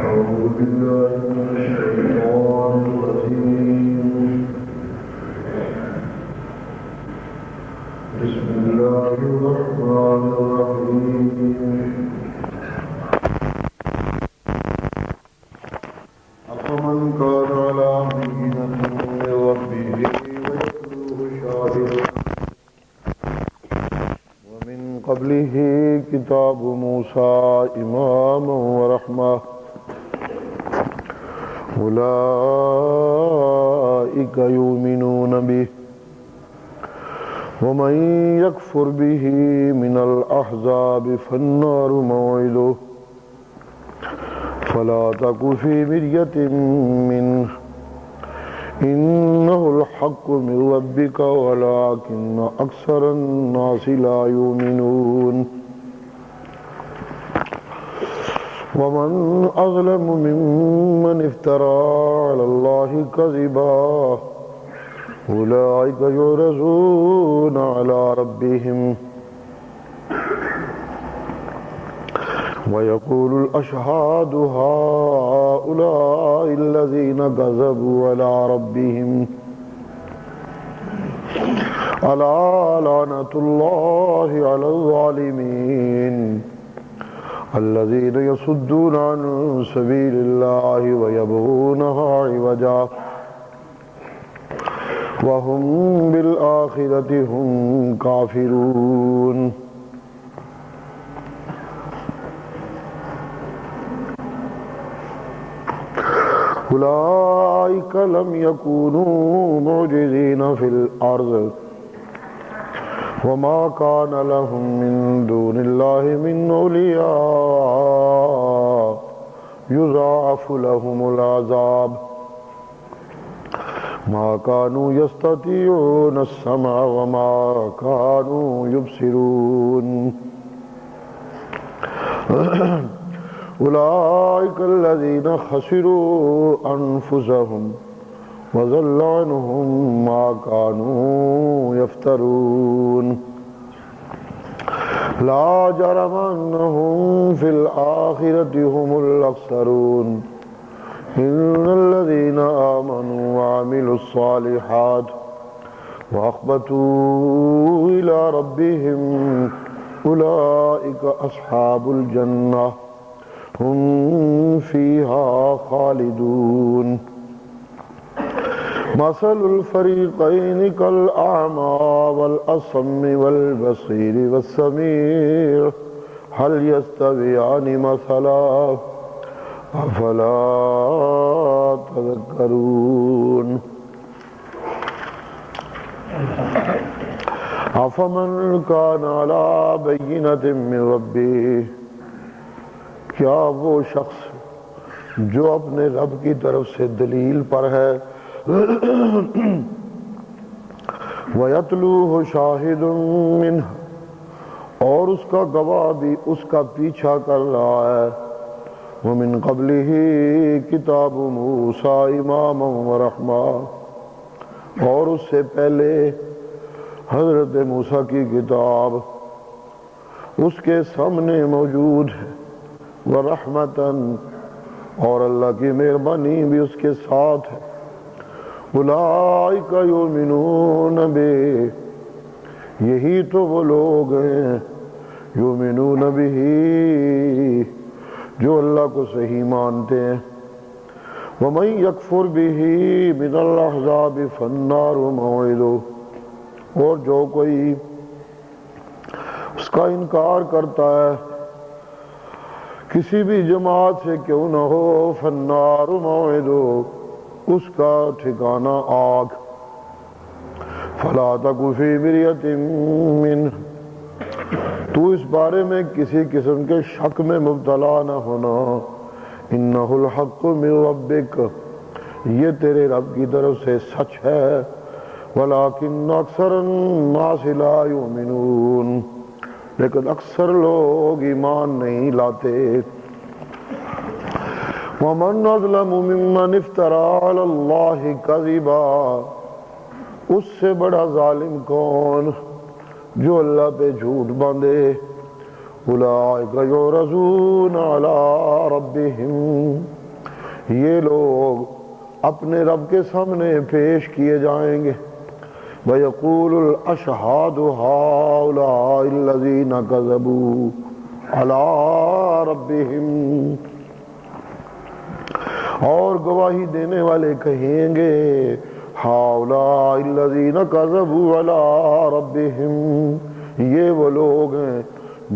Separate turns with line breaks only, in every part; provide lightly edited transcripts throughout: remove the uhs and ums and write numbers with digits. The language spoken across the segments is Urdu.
أعوذ بالله من الشيطان الرجيم. بسم الله الرحمن الرحيم. أفمن كان على بينة من ربه ويتلوه شاهد ومن قبله كتاب موسى إماما ورحمة أولئك يؤمنون به ومن يكفر به من الأحزاب فالنار موعده فلا تك في مرية منه إنه الحق من ربك ولكن أكثر الناس لا يؤمنون ومن أظلم ممن افترى على الله كذبا أولئك يعرضون على ربهم ويقول الأشهاد هؤلاء الذين كذبوا على ربهم ألا لعنة الله على الظالمين الذين يصدون عن سبيل الله ويبغونها عوجا وهم بالآخرة هم كافرون أولئك لم يكونوا معجزين في الأرض وما كان لهم من دون الله من أولياء يضاعف لهم العذاب ما كانوا يستطيعون السمع وما كانوا يبصرون أولئك الذين خسروا أنفسهم وضل عنهم ما كانوا يفترون لا جرم أنهم في الآخرة هم الأخسرون إن الذين آمنوا وعملوا الصالحات وأخبتوا إلى ربهم أولئك أصحاب الجنة هم فيها خالدون مثل الفريقين كالأعمى والأصم والبصير والسميع هل يستويان مثلا أفلا تذكرون أفمن كان على بينة من ربه کیا وہ شخص جو اپنے رب کی طرف سے دلیل پر ہے وَيَتْلُوهُ شَاهِدٌ مِّنْهُ اور اس کا گواہ بھی اس کا پیچھا کر رہا ہے وَمِن قَبْلِهِ كِتَابُ مُوسَى إِمَامًا وَرَحْمَةً اور اس سے پہلے حضرت موسیٰ کی کتاب اس کے سامنے موجود ہے وَرَحْمَةً اور اللہ کی مہربانی بھی اس کے ساتھ ہے اولئک یؤمنون بہ یہی تو وہ لوگ ہیں یؤمنون بہ جو اللہ کو صحیح مانتے ہیں ومن یکفر بہ من الاحزاب فالنار موعدہ اور جو کوئی اس کا انکار کرتا ہے کسی بھی جماعت سے کیوں نہ ہو فالنار موعدہ اس کا ٹھکانہ آگ فلا تک فی مریۃ منہ تو اس بارے میں کسی قسم کے شک میں مبتلا نہ ہونا انہ الحق من ربک یہ تیرے رب کی طرف سے سچ ہے ولیکن اکثر الناس لا یؤمنون لیکن اکثر لوگ ایمان نہیں لاتے وَمَنْ أَظْلَمُ مِمَّنِ افْتَرَى عَلَى اللَّهِ كَذِبًا اس سے بڑا ظالم کون جو اللہ پہ جھوٹ باندھے. اولئک یعرضون علی ربہم، یہ لوگ اپنے رب کے سامنے پیش کیے جائیں گے. وَيَقُولُ الْأَشْهَادُ هَؤُلَاءِ الَّذِينَ كَذَبُوا عَلَىٰ رَبِّهِمْ، اور گواہی دینے والے کہیں گے هَؤُلَاءِ الَّذِينَ كَذَبُوا عَلَىٰ رَبِّهِمْ، یہ وہ لوگ ہیں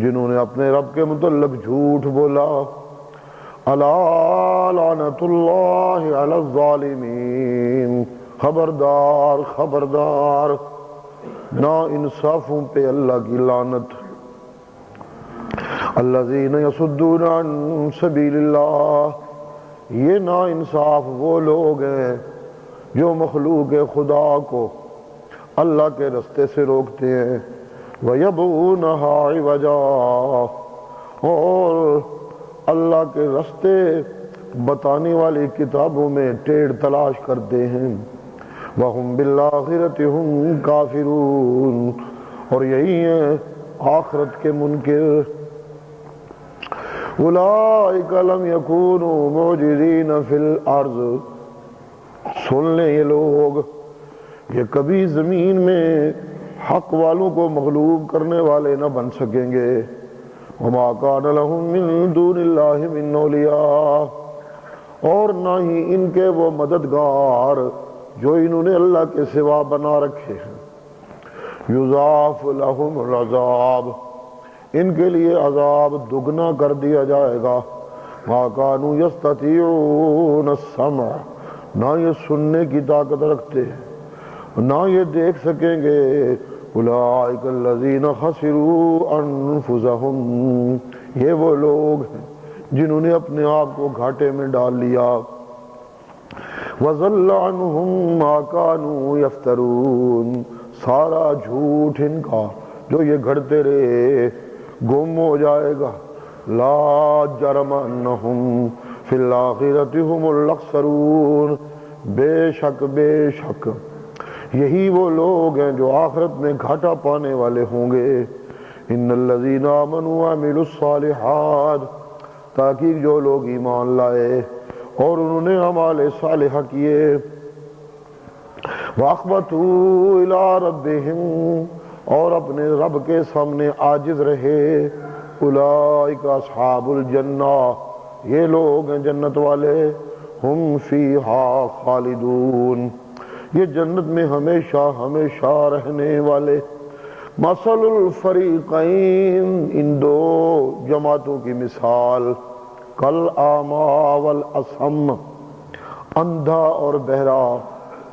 جنہوں نے اپنے رب کے متعلق جھوٹ بولا. الا لعنت اللہ علی الظالمین، خبردار خبردار، نا انصافوں پہ اللہ کی لعنت. الذین یصدون عن سبیل اللہ، یہ نا انصاف وہ لوگ ہیں جو مخلوق خدا کو اللہ کے رستے سے روکتے ہیں. وَيَبْغُونَهَا عِوَجًا، اور اللہ کے رستے بتانے والی کتابوں میں ٹیڑھ تلاش کرتے ہیں. وَهُمْ بِالْآخِرَةِ هُمْ كَافِرُونَ، اور یہی ہیں آخرت کے منکر. أُولَئِكَ لَمْ يَكُونُوا مُعْجِزِينَ فِي الْأَرْضِ، سن لیں یہ لوگ، یہ کبھی زمین میں حق والوں کو مغلوب کرنے والے نہ بن سکیں گے. وما كان لهم من دون الله من اولیاء، اور نہ ہی ان کے وہ مددگار جو انہوں نے اللہ کے سوا بنا رکھے ہیں. یضاعف لهم العذاب، ان کے لیے عذاب دگنا کر دیا جائے گا. ما كانوا يستطيعون السمع، نہ یہ سننے کی طاقت رکھتے ہیں، نہ یہ دیکھ سکیں گے. اولئک الذین خسروا انفسهم، یہ وہ لوگ ہیں جنہوں نے اپنے آپ کو گھاٹے میں ڈال لیا. وضل عنہم ما كانوا یفترون، سارا جھوٹ ان کا جو یہ گھڑتے رہے گم ہو جائے گا. لا جرم انہم فی الآخرۃ هم الاخسرون، بے شک یہی وہ لوگ ہیں جو آخرت میں گھاٹا پانے والے ہوں گے. ان الذین آمنوا وعملوا الصالحات، تاکہ جو لوگ ایمان لائے اور انہوں نے اعمال صالحہ کیے. واخبتوا الی ربہم، اور اپنے رب کے سامنے عاجز رہے. اولئک اصحاب الجنہ، یہ لوگ ہیں جنت والے. ہم فیہا خالدون، یہ جنت میں ہمیشہ ہمیشہ رہنے والے. مثل الفریقین، ان دو جماعتوں کی مثال. کل اعمیٰ والاصم، اندھا اور بہرا.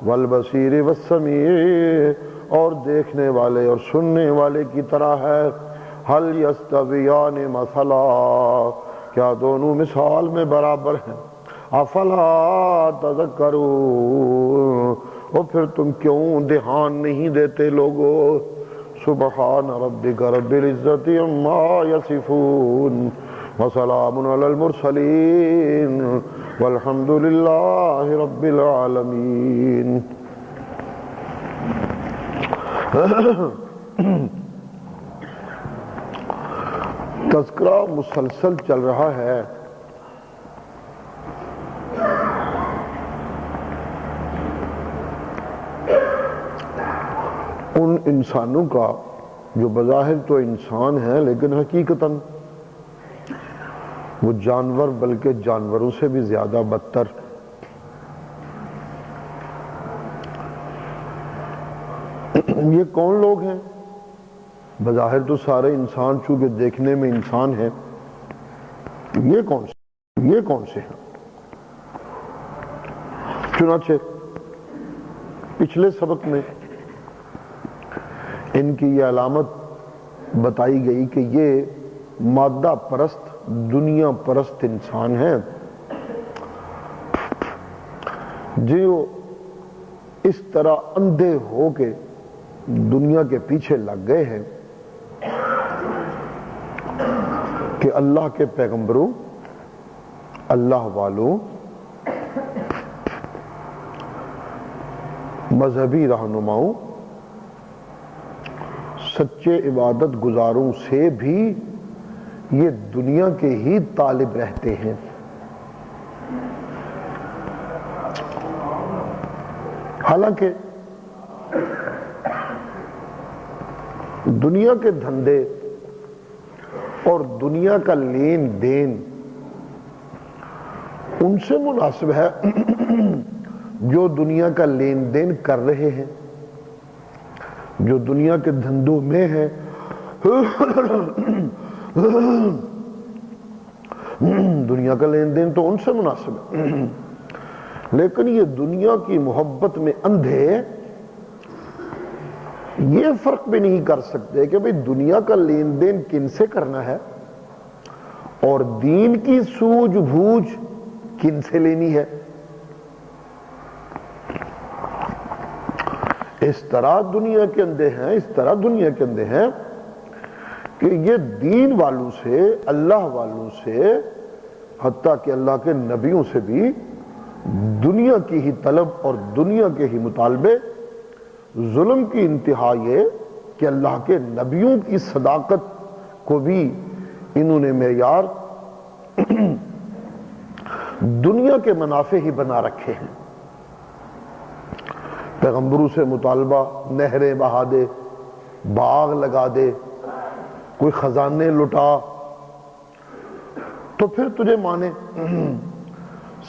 والبصیر والسمیع، اور دیکھنے والے اور سننے والے کی طرح ہے. حل یستویان مثلا، کیا دونوں مثال میں برابر ہیں. افلا تذکرون، اور پھر تم کیوں دھیان نہیں دیتے لوگو. سبحان ربک رب العزت عما یصفون، وسلام علی المرسلین، والحمد للہ رب العالمین. تذکرہ مسلسل چل رہا ہے ان انسانوں کا جو بظاہر تو انسان ہیں لیکن حقیقتاً وہ جانور، بلکہ جانوروں سے بھی زیادہ بدتر. یہ کون لوگ ہیں؟ بظاہر تو سارے انسان، چونکہ دیکھنے میں انسان ہیں. یہ کون سے ہیں؟ چنانچہ پچھلے سبق میں ان کی یہ علامت بتائی گئی کہ یہ مادہ پرست، دنیا پرست انسان ہیں جو اس طرح اندھے ہو کے دنیا کے پیچھے لگ گئے ہیں کہ اللہ کے پیغمبروں، اللہ والوں مذہبی رہنماؤں، سچے عبادت گزاروں سے بھی یہ دنیا کے ہی طالب رہتے ہیں۔ حالانکہ دنیا کے دھندے اور دنیا کا لین دین ان سے مناسب ہے جو دنیا کا لین دین کر رہے ہیں، جو دنیا کے دھندوں میں ہیں، دنیا کا لین دین تو ان سے مناسب ہے۔ لیکن یہ دنیا کی محبت میں اندھے یہ فرق بھی نہیں کر سکتے کہ بھئی دنیا کا لین دین کن سے کرنا ہے اور دین کی سوجھ بوجھ کن سے لینی ہے۔ اس طرح دنیا کے اندھے ہیں، اس طرح دنیا کے اندھے ہیں کہ یہ دین والوں سے، اللہ والوں سے، حتیٰ کہ اللہ کے نبیوں سے بھی دنیا کی ہی طلب اور دنیا کے ہی مطالبے۔ ظلم کی انتہا یہ کہ اللہ کے نبیوں کی صداقت کو بھی انہوں نے معیار دنیا کے منافع ہی بنا رکھے ہیں۔ پیغمبروں سے مطالبہ نہریں بہا دے، باغ لگا دے، کوئی خزانے لٹا تو پھر تجھے مانے۔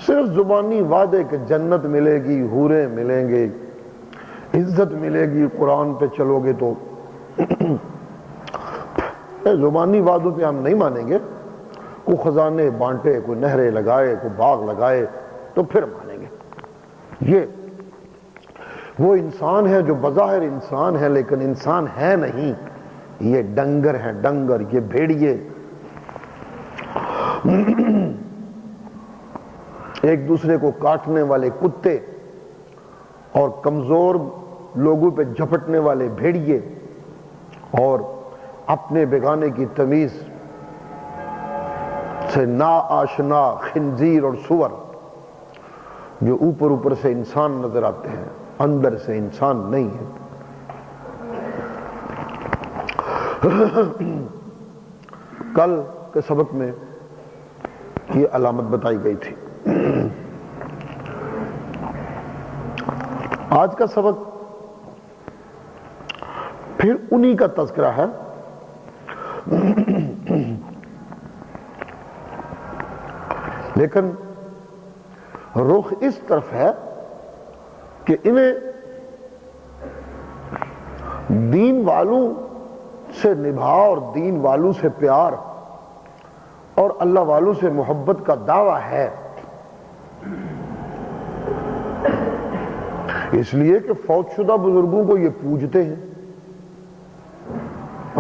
صرف زبانی وعدے کہ جنت ملے گی، حوریں ملیں گے، عزت ملے گی، قرآن پہ چلو گے تو زبانی وعدوں پہ ہم نہیں مانیں گے، کوئی خزانے بانٹے، کوئی نہریں لگائے، کوئی باغ لگائے تو پھر مانیں گے۔ یہ وہ انسان ہے جو بظاہر انسان ہے لیکن انسان ہے نہیں، یہ ڈنگر ہے، ڈنگر، یہ بھیڑیے، ایک دوسرے کو کاٹنے والے کتے اور کمزور لوگوں پہ جھپٹنے والے بھیڑیے اور اپنے بیگانے کی تمیز سے نا آشنا خنزیر اور سور جو اوپر اوپر سے انسان نظر آتے ہیں، اندر سے انسان نہیں ہے۔ کل کے سبق میں یہ علامت بتائی گئی تھی۔ آج کا سبق پھر انہی کا تذکرہ ہے، لیکن رخ اس طرف ہے کہ انہیں دین والوں سے نبھا اور دین والوں سے پیار اور اللہ والوں سے محبت کا دعویٰ ہے، اس لیے کہ فوت شدہ بزرگوں کو یہ پوجتے ہیں،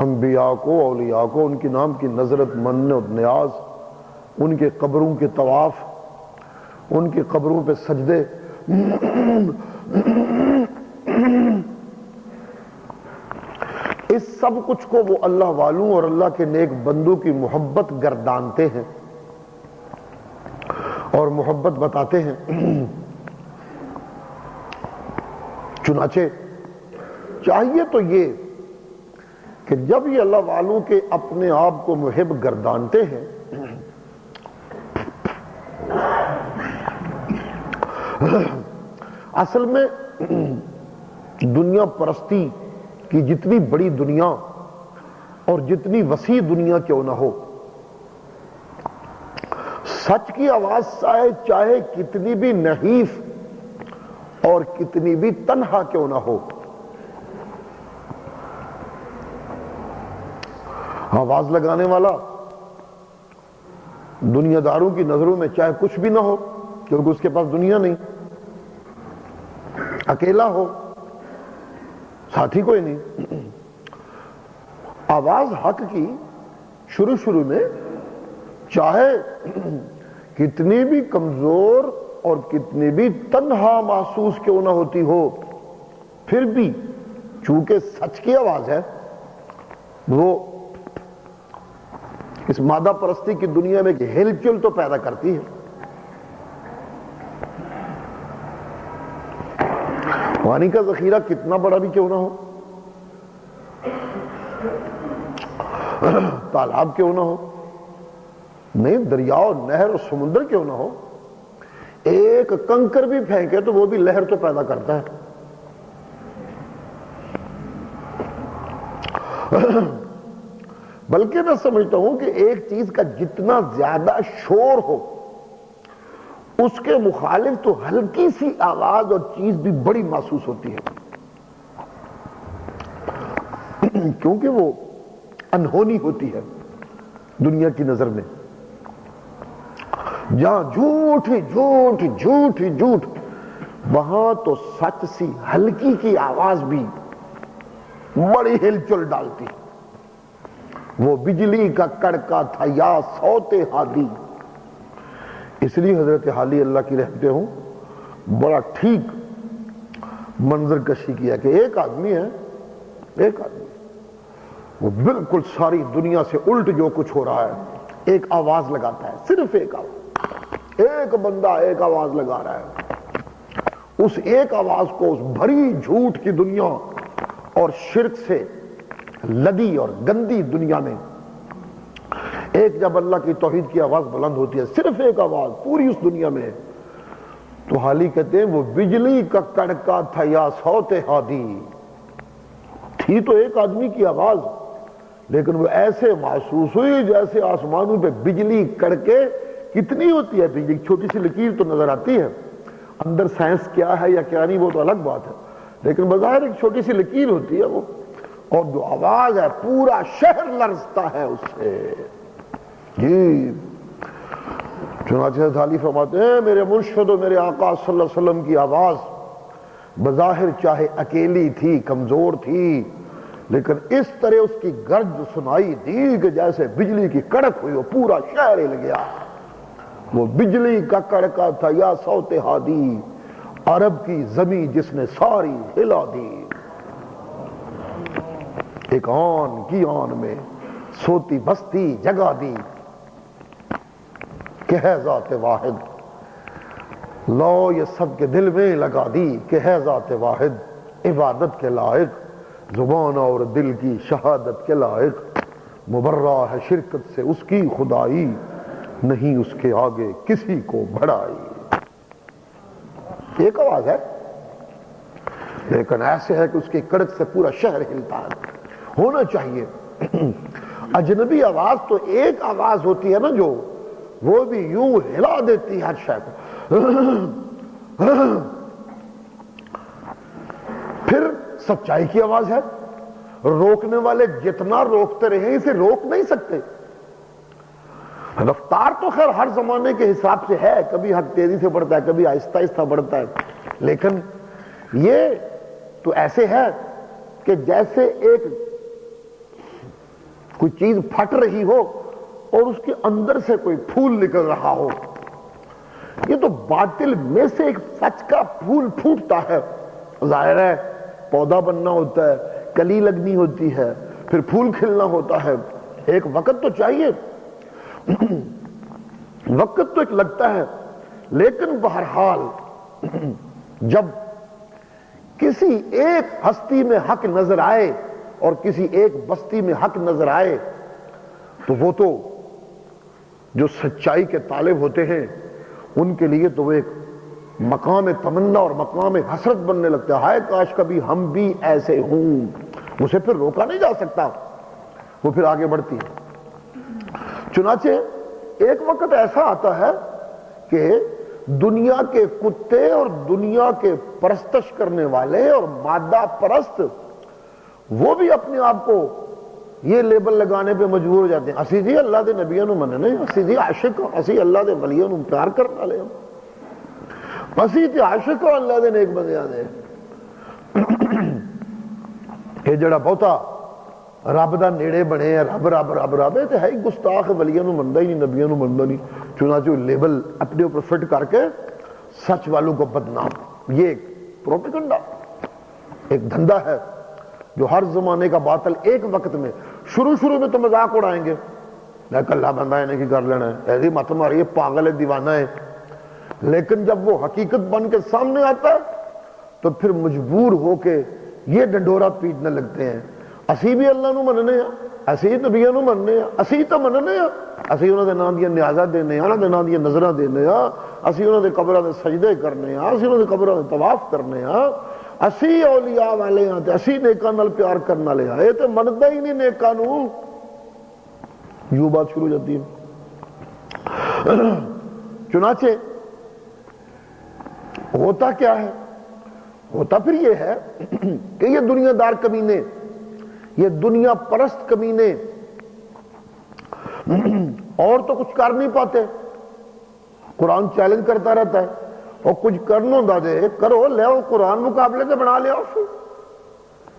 انبیاء کو، اولیاء کو، ان کے نام کی نظرت، منت، نیاز، ان کے قبروں کے طواف، ان کی قبروں پہ سجدے، اس سب کچھ کو وہ اللہ والوں اور اللہ کے نیک بندوں کی محبت گردانتے ہیں اور محبت بتاتے ہیں۔ چنانچہ چاہیے تو یہ کہ جب یہ اللہ والوں کے اپنے آپ کو محب گردانتے ہیں اصل میں دنیا پرستی کی جتنی بڑی دنیا اور جتنی وسیع دنیا کیوں نہ ہو، سچ کی آواز چاہے کتنی بھی نحیف اور کتنی بھی تنہا کیوں نہ ہو، آواز لگانے والا دنیا داروں کی نظروں میں چاہے کچھ بھی نہ ہو کیونکہ اس کے پاس دنیا نہیں، اکیلا ہو، ساتھی کوئی نہیں، آواز حق کی شروع میں چاہے کتنی بھی کمزور اور کتنی بھی تنہا محسوس کیوں نہ ہوتی ہو، پھر بھی چونکہ سچ کی آواز ہے، وہ اس مادہ پرستی کی دنیا میں ہلچل تو پیدا کرتی ہے۔ پانی کا ذخیرہ کتنا بڑا بھی کیوں نہ ہو، تالاب کیوں نہ ہو، نہیں دریا اور نہر اور سمندر کیوں نہ ہو، ایک کنکر بھی پھینکے تو وہ بھی لہر تو پیدا کرتا ہے۔ بلکہ میں سمجھتا ہوں کہ ایک چیز کا جتنا زیادہ شور ہو اس کے مخالف تو ہلکی سی آواز اور چیز بھی بڑی محسوس ہوتی ہے، کیونکہ وہ انہونی ہوتی ہے دنیا کی نظر میں۔ جہاں جھوٹ ہی جھوٹ جھوٹ ہی جھوٹ، وہاں تو سچ سی ہلکی کی آواز بھی بڑی ہلچل ڈالتی۔ وہ بجلی کا کڑکا تھا یا صوت ہادی۔ اس لیے حضرت حالی اللہ کی رحمتیں ہوں بڑا ٹھیک منظر کشی کیا کہ ایک آدمی ہے، ایک آدمی وہ بالکل ساری دنیا سے الٹ جو کچھ ہو رہا ہے ایک آواز لگاتا ہے، صرف ایک آواز، ایک بندہ ایک آواز لگا رہا ہے۔ اس ایک آواز کو اس بھری جھوٹ کی دنیا اور شرک سے لدی اور گندی دنیا میں ایک جب اللہ کی توحید کی آواز بلند ہوتی ہے، صرف ایک آواز پوری اس دنیا میں، تو حالی کہتے ہیں وہ بجلی کا کڑکا تھا یا صوت ہادی۔ تھی تو ایک آدمی کی آواز، لیکن وہ ایسے محسوس ہوئی جیسے آسمانوں پہ بجلی کڑکے۔ کتنی ہوتی ہے بجلی؟ چھوٹی سی لکیر تو نظر آتی ہے، اندر سائنس کیا ہے یا کیا نہیں وہ تو الگ بات ہے، لیکن بظاہر ایک چھوٹی سی لکیر ہوتی ہے وہ، اور جو آواز ہے پورا شہر لرزتا ہے اس سے۔ جی چنانچہ حالی فرماتے ہیں میرے مرشد و میرے آقا صلی اللہ علیہ وسلم کی آواز بظاہر چاہے اکیلی تھی، کمزور تھی، لیکن اس طرح اس کی گرج سنائی دی کہ جیسے بجلی کی کڑک ہوئی، وہ پورا شہر ہل گیا۔ وہ بجلی کا کڑکا تھا یا صوت ہادی، عرب کی زمین جس نے ساری ہلا دی۔ ایک آن کی آن میں سوتی بستی جگا دی کہ ہے ذات واحد، لو یہ سب کے دل میں لگا دی کہ ہے ذات واحد، عبادت کے لائق، زبان اور دل کی شہادت کے لائق، مبرہ ہے شرکت سے اس کی خدائی، نہیں اس کے آگے کسی کو بڑھائی۔ ایک آواز ہے لیکن ایسے ہے کہ اس کی کڑک سے پورا شہر ہلتا ہے۔ ہونا چاہیے اجنبی آواز تو ایک آواز ہوتی ہے نا جو وہ بھی یوں ہلا دیتی ہے ہر شے کو۔ پھر سچائی کی آواز ہے، روکنے والے جتنا روکتے رہے اسے روک نہیں سکتے۔ رفتار تو خیر ہر زمانے کے حساب سے ہے، کبھی حق تیزی سے بڑھتا ہے، کبھی آہستہ آہستہ بڑھتا ہے، لیکن یہ تو ایسے ہے کہ جیسے ایک کوئی چیز پھٹ رہی ہو اور اس کے اندر سے کوئی پھول نکل رہا ہو۔ یہ تو باطل میں سے ایک سچ کا پھول پھوٹتا ہے۔ ظاہر ہے پودا بننا ہوتا ہے، کلی لگنی ہوتی ہے، پھر پھول کھلنا ہوتا ہے، ایک وقت تو چاہیے، وقت تو ایک لگتا ہے، لیکن بہرحال جب کسی ایک ہستی میں حق نظر آئے اور کسی ایک بستی میں حق نظر آئے تو وہ تو جو سچائی کے طالب ہوتے ہیں ان کے لیے تو وہ ایک مقام تمنا اور مقام حسرت بننے لگتا ہے، ہائے کاش کبھی ہم بھی ایسے ہوں۔ اسے پھر روکا نہیں جا سکتا، وہ پھر آگے بڑھتی ہے۔ چنانچہ ایک وقت ایسا آتا ہے کہ دنیا کے کتے اور دنیا کے پرستش کرنے والے اور مادہ پرست وہ بھی اپنے آپ کو یہ لیبل لگانے پہ مجبور ہو جاتے ہیں، اسی جی اللہ دے نبیوں نو مننے، اسی جی عاشق، اسی اللہ دے ولیوں نو پیار کرنے والے ہم، اسی تے عاشق اللہ دے نیک بندیاں دے۔ یہ جڑا بہتا رب دا نیڑے بنے ہیں، رب رب رب رب، تے ہے ہی گستاخ، ولیوں نو مندا ہی نہیں، نبیوں نو مندا نہیں، چنانچہ لیبل اپنے اوپر فٹ کر کے سچ والوں کو بدنام۔ یہ ایک پروپیگنڈا، ایک دھندا ہے جو ہر زمانے کا باطل ایک وقت میں شروع میں تو مذاق اڑائیں گے، لیکن اللہ بندہ انہیں کی کر لینا ہے، ایسی مت ماری ہے، پاگل ہے، دیوانہ ہے، لیکن جب وہ حقیقت بن کے سامنے آتا ہے تو پھر مجبور ہو کے یہ ڈنڈورا پیٹنے لگتے ہیں، اسی بھی اللہ نو مننے ہیں، اسی نبیوں نو مننے ہیں، اسی تو مننے ہیں، اسی انہوں دے نام دیا نیازہ دینے ہیں، انہوں دے نام دیا نظرہ دینے ہیں، اسی انہوں دے قبرہ دے سجدے کرنے ہیں، اسی انہوں دے قبرہ دے طواف کرنے ہیں، اسی اولیاء والے ہیں تے اسی نیکاں نال پیار کرنے والے ہیں، یہ تو مندا ہی نہیں نیکاں نو، یوں بات شروع ہو جاتی ہے۔ چنانچہ ہوتا کیا ہے؟ ہوتا پھر یہ ہے کہ یہ دنیا دار کمینے، یہ دنیا پرست کمینے اور تو کچھ کر نہیں پاتے، قرآن چیلنج کرتا رہتا ہے، اور کچھ کرنا دا دے کرو، لے آؤ قرآن مقابلے سے بنا لے آؤ،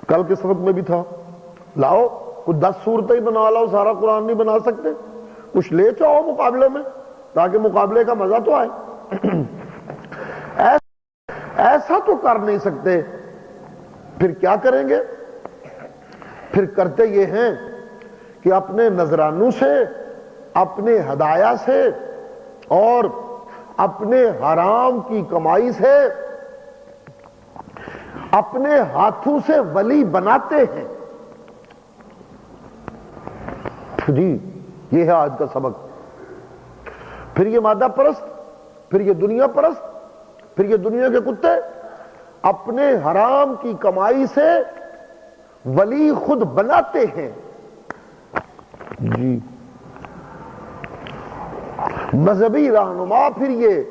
کل کے سبق میں بھی تھا، لاؤ کچھ 10 صورتیں ہی بنا لاؤ، سارا قرآن نہیں بنا سکتے، کچھ لے چاہو مقابلے میں تاکہ مقابلے کا مزہ تو آئے۔ ایسا تو کر نہیں سکتے، پھر کیا کریں گے؟ پھر کرتے یہ ہیں کہ اپنے نذرانوں سے، اپنے ہدایہ سے اور اپنے حرام کی کمائی سے اپنے ہاتھوں سے ولی بناتے ہیں۔ جی یہ ہے آج کا سبق۔ پھر یہ مادہ پرست، پھر یہ دنیا پرست، پھر یہ دنیا کے کتے اپنے حرام کی کمائی سے ولی خود بناتے ہیں۔ جی مذہبی رہنما پھر یہ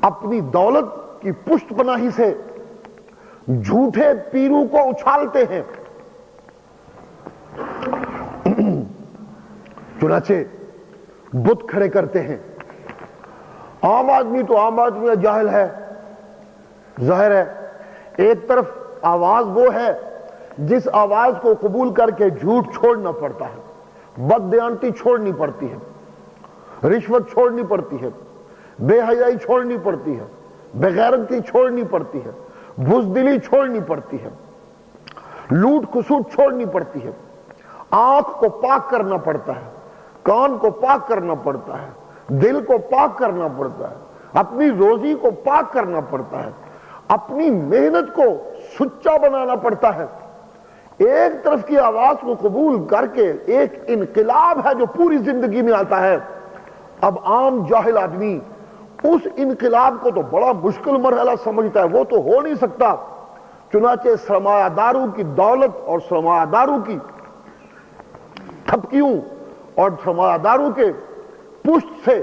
اپنی دولت کی پشت پناہی سے جھوٹے پیروں کو اچھالتے ہیں۔ چنانچہ بت کھڑے کرتے ہیں۔ عام آدمی تو عام آدمی جاہل ہے، ظاہر ہے، ایک طرف آواز وہ ہے جس آواز کو قبول کر کے جھوٹ چھوڑنا پڑتا ہے، بد دیانتی چھوڑنی پڑتی ہے، رشوت چھوڑنی پڑتی ہے، بے حیائی چھوڑنی پڑتی ہے، بغیرتی چھوڑنی پڑتی ہے، بزدلی چھوڑنی پڑتی ہے، لوٹ کھسوٹ چھوڑنی پڑتی ہے، آنکھ کو پاک کرنا پڑتا ہے، کان کو پاک کرنا پڑتا ہے، دل کو پاک کرنا پڑتا ہے، اپنی روزی کو پاک کرنا پڑتا ہے، اپنی محنت کو سچا بنانا پڑتا ہے۔ ایک طرف کی آواز کو قبول کر کے ایک انقلاب ہے جو پوری زندگی میں آتا ہے۔ اب عام جاہل آدمی اس انقلاب کو تو بڑا مشکل مرحلہ سمجھتا ہے، وہ تو ہو نہیں سکتا، چنانچہ سرمایہ داروں کی دولت اور سرمایہ داروں کی تھپکیوں اور سرمایہ داروں کے پشت سے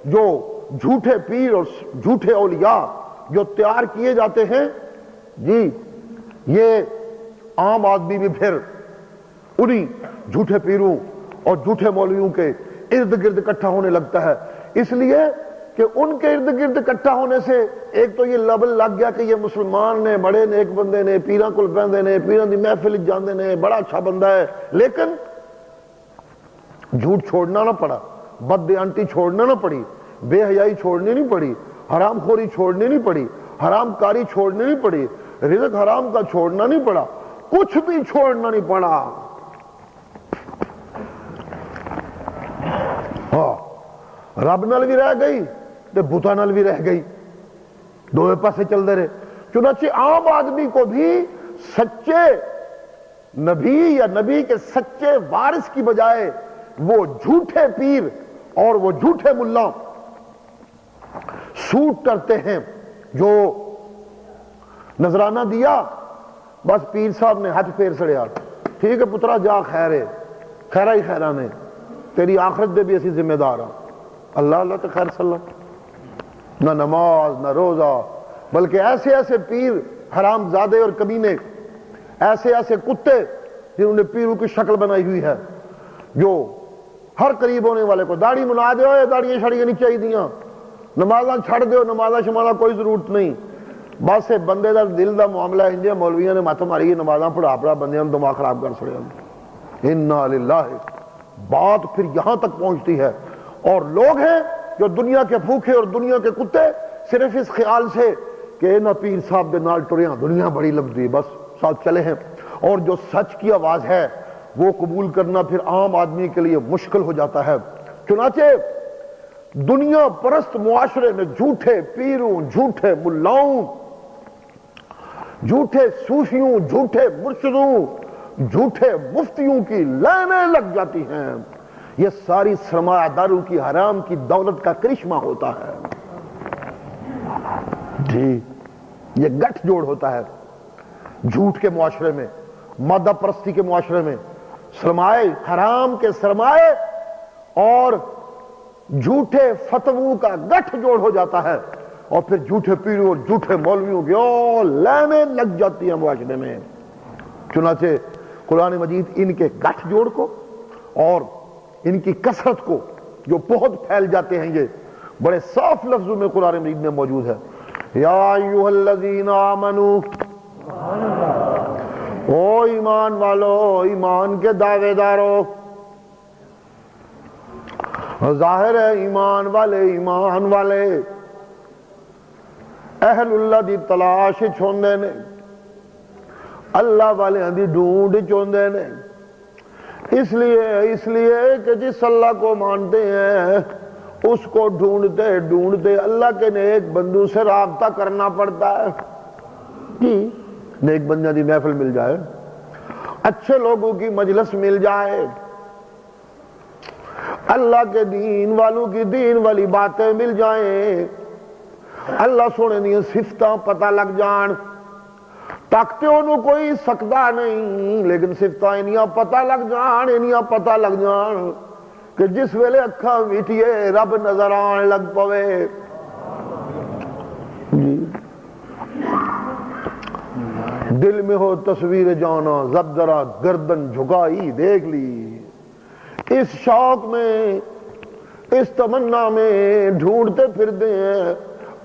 جو جھوٹے پیر اور جھوٹے اولیاء جو تیار کیے جاتے ہیں، جی یہ عام آدمی بھی پھر انہی جھوٹے پیروں اور جھوٹے مولویوں کے ارد گرد اکٹھا ہونے لگتا ہے، اس لیے کہ ان کے ارد گرد اکٹھا ہونے سے ایک تو یہ لبل لگ گیا کہ یہ مسلمان نے، بڑے نیک بندے نے، پیراں کول بہندے نے، پیراں دی محفل جاندے نے، بڑا اچھا بندہ ہے، لیکن جھوٹ چھوڑنا نہ پڑا، بد دیانتی چھوڑنا نہ پڑی، بے حیائی چھوڑنی نہیں پڑی، حرام خوری چھوڑنی نہیں پڑی، حرام کاری چھوڑنی نہیں پڑی، رزق حرام کا چھوڑنا نہیں پڑا، کچھ بھی چھوڑنا نہیں پڑا۔ ہاں رب نال بھی رہ گئی تے بتاں نال بھی رہ گئی، دو پاسے چل دے رہے۔ چنانچہ عام آدمی کو بھی سچے نبی یا نبی کے سچے وارث کی بجائے وہ جھوٹے پیر اور وہ جھوٹے ملا سوٹ کرتے ہیں، جو نذرانہ دیا بس پیر صاحب نے ہاتھ پھیر سڑیا، ٹھیک ہے پترا جا خیرے، خیرہ ہی خیرانے، تیری آخرت دے بھی اسی ذمہ دار ہاں۔ اللہ اللہ تو خیر صلی اللہ، نہ نماز نہ روزہ، بلکہ ایسے ایسے پیر حرام زادے اور کمینے، ایسے ایسے کتے جنہوں نے پیروں کی شکل بنائی ہوئی ہے، جو ہر قریب ہونے والے کو داڑھی منا دے ہوئے داڑیاں شاڑیاں نہیں چاہیے دیاں، نمازاں چھڑ دے ہو، نمازاں شمازاں کوئی ضرورت نہیں، بس بندے دا دل دا معاملہ ہے، انجے مولویاں نے مت ماری نمازاں پڑھا پڑھا بندیاں دماغ خراب کر چھڑے۔ انا للہ، بات پھر یہاں تک پہنچتی ہے، اور لوگ ہیں جو دنیا کے بھوکے اور دنیا کے کتے صرف اس خیال سے کہ نہ پیر صاحب دے نال ٹریاں دنیا بڑی لبدی بس ساتھ چلے ہیں، اور جو سچ کی آواز ہے وہ قبول کرنا پھر عام آدمی کے لیے مشکل ہو جاتا ہے۔ چنانچہ دنیا پرست معاشرے میں جھوٹے پیروں، جھوٹے ملاؤں جھوٹے صوفیوں، جھوٹے مرشدوں، جھوٹے مفتیوں کی لائنیں لگ جاتی ہیں۔ یہ ساری سرمایہ داروں کی حرام کی دولت کا کرشمہ ہوتا ہے جی، یہ گٹھ جوڑ ہوتا ہے جھوٹ کے معاشرے میں، مادہ پرستی کے معاشرے میں، سرمایہ حرام کے سرمایہ اور جھوٹے فتووں کا گٹھ جوڑ ہو جاتا ہے، اور پھر جھوٹے پیروں اور جھوٹے مولویوں کی لائنیں لگ جاتی ہیں معاشرے میں۔ چنانچہ قرآن مجید ان کے گٹھ جوڑ کو اور ان کی کثرت کو، جو بہت پھیل جاتے ہیں، یہ بڑے صاف لفظوں میں قرآن مجید میں موجود ہے۔ یا ایھا الذین آمنوا، او ایمان والو، ایمان کے دعوے دارو، ظاہر ہے ایمان والے اہل اللہ دی تلاش چھوندے نے، اللہ والے دی ڈھونڈ چوندے نے، اس لیے کہ جس اللہ کو مانتے ہیں اس کو ڈھونڈتے اللہ کے نیک بندوں سے رابطہ کرنا پڑتا ہے کہ نیک بندہ دی محفل مل جائے، اچھے لوگوں کی مجلس مل جائے، اللہ کے دین والوں کی دین والی باتیں مل جائیں، اللہ سونے دی صفتاں پتہ لگ جان، طاقتیں انہوں کوئی سکتا نہیں، لیکن صفتاں انہاں پتہ لگ جان کہ جس ویلے اکھاں ویٹھیے رب نظر آن لگ پوے جی۔ دل میں ہو تصویر جانا، زب ذرا گردن جھکائی دیکھ لی، اس شوق میں، اس تمنا میں ڈھونڈتے پھرتے ہیں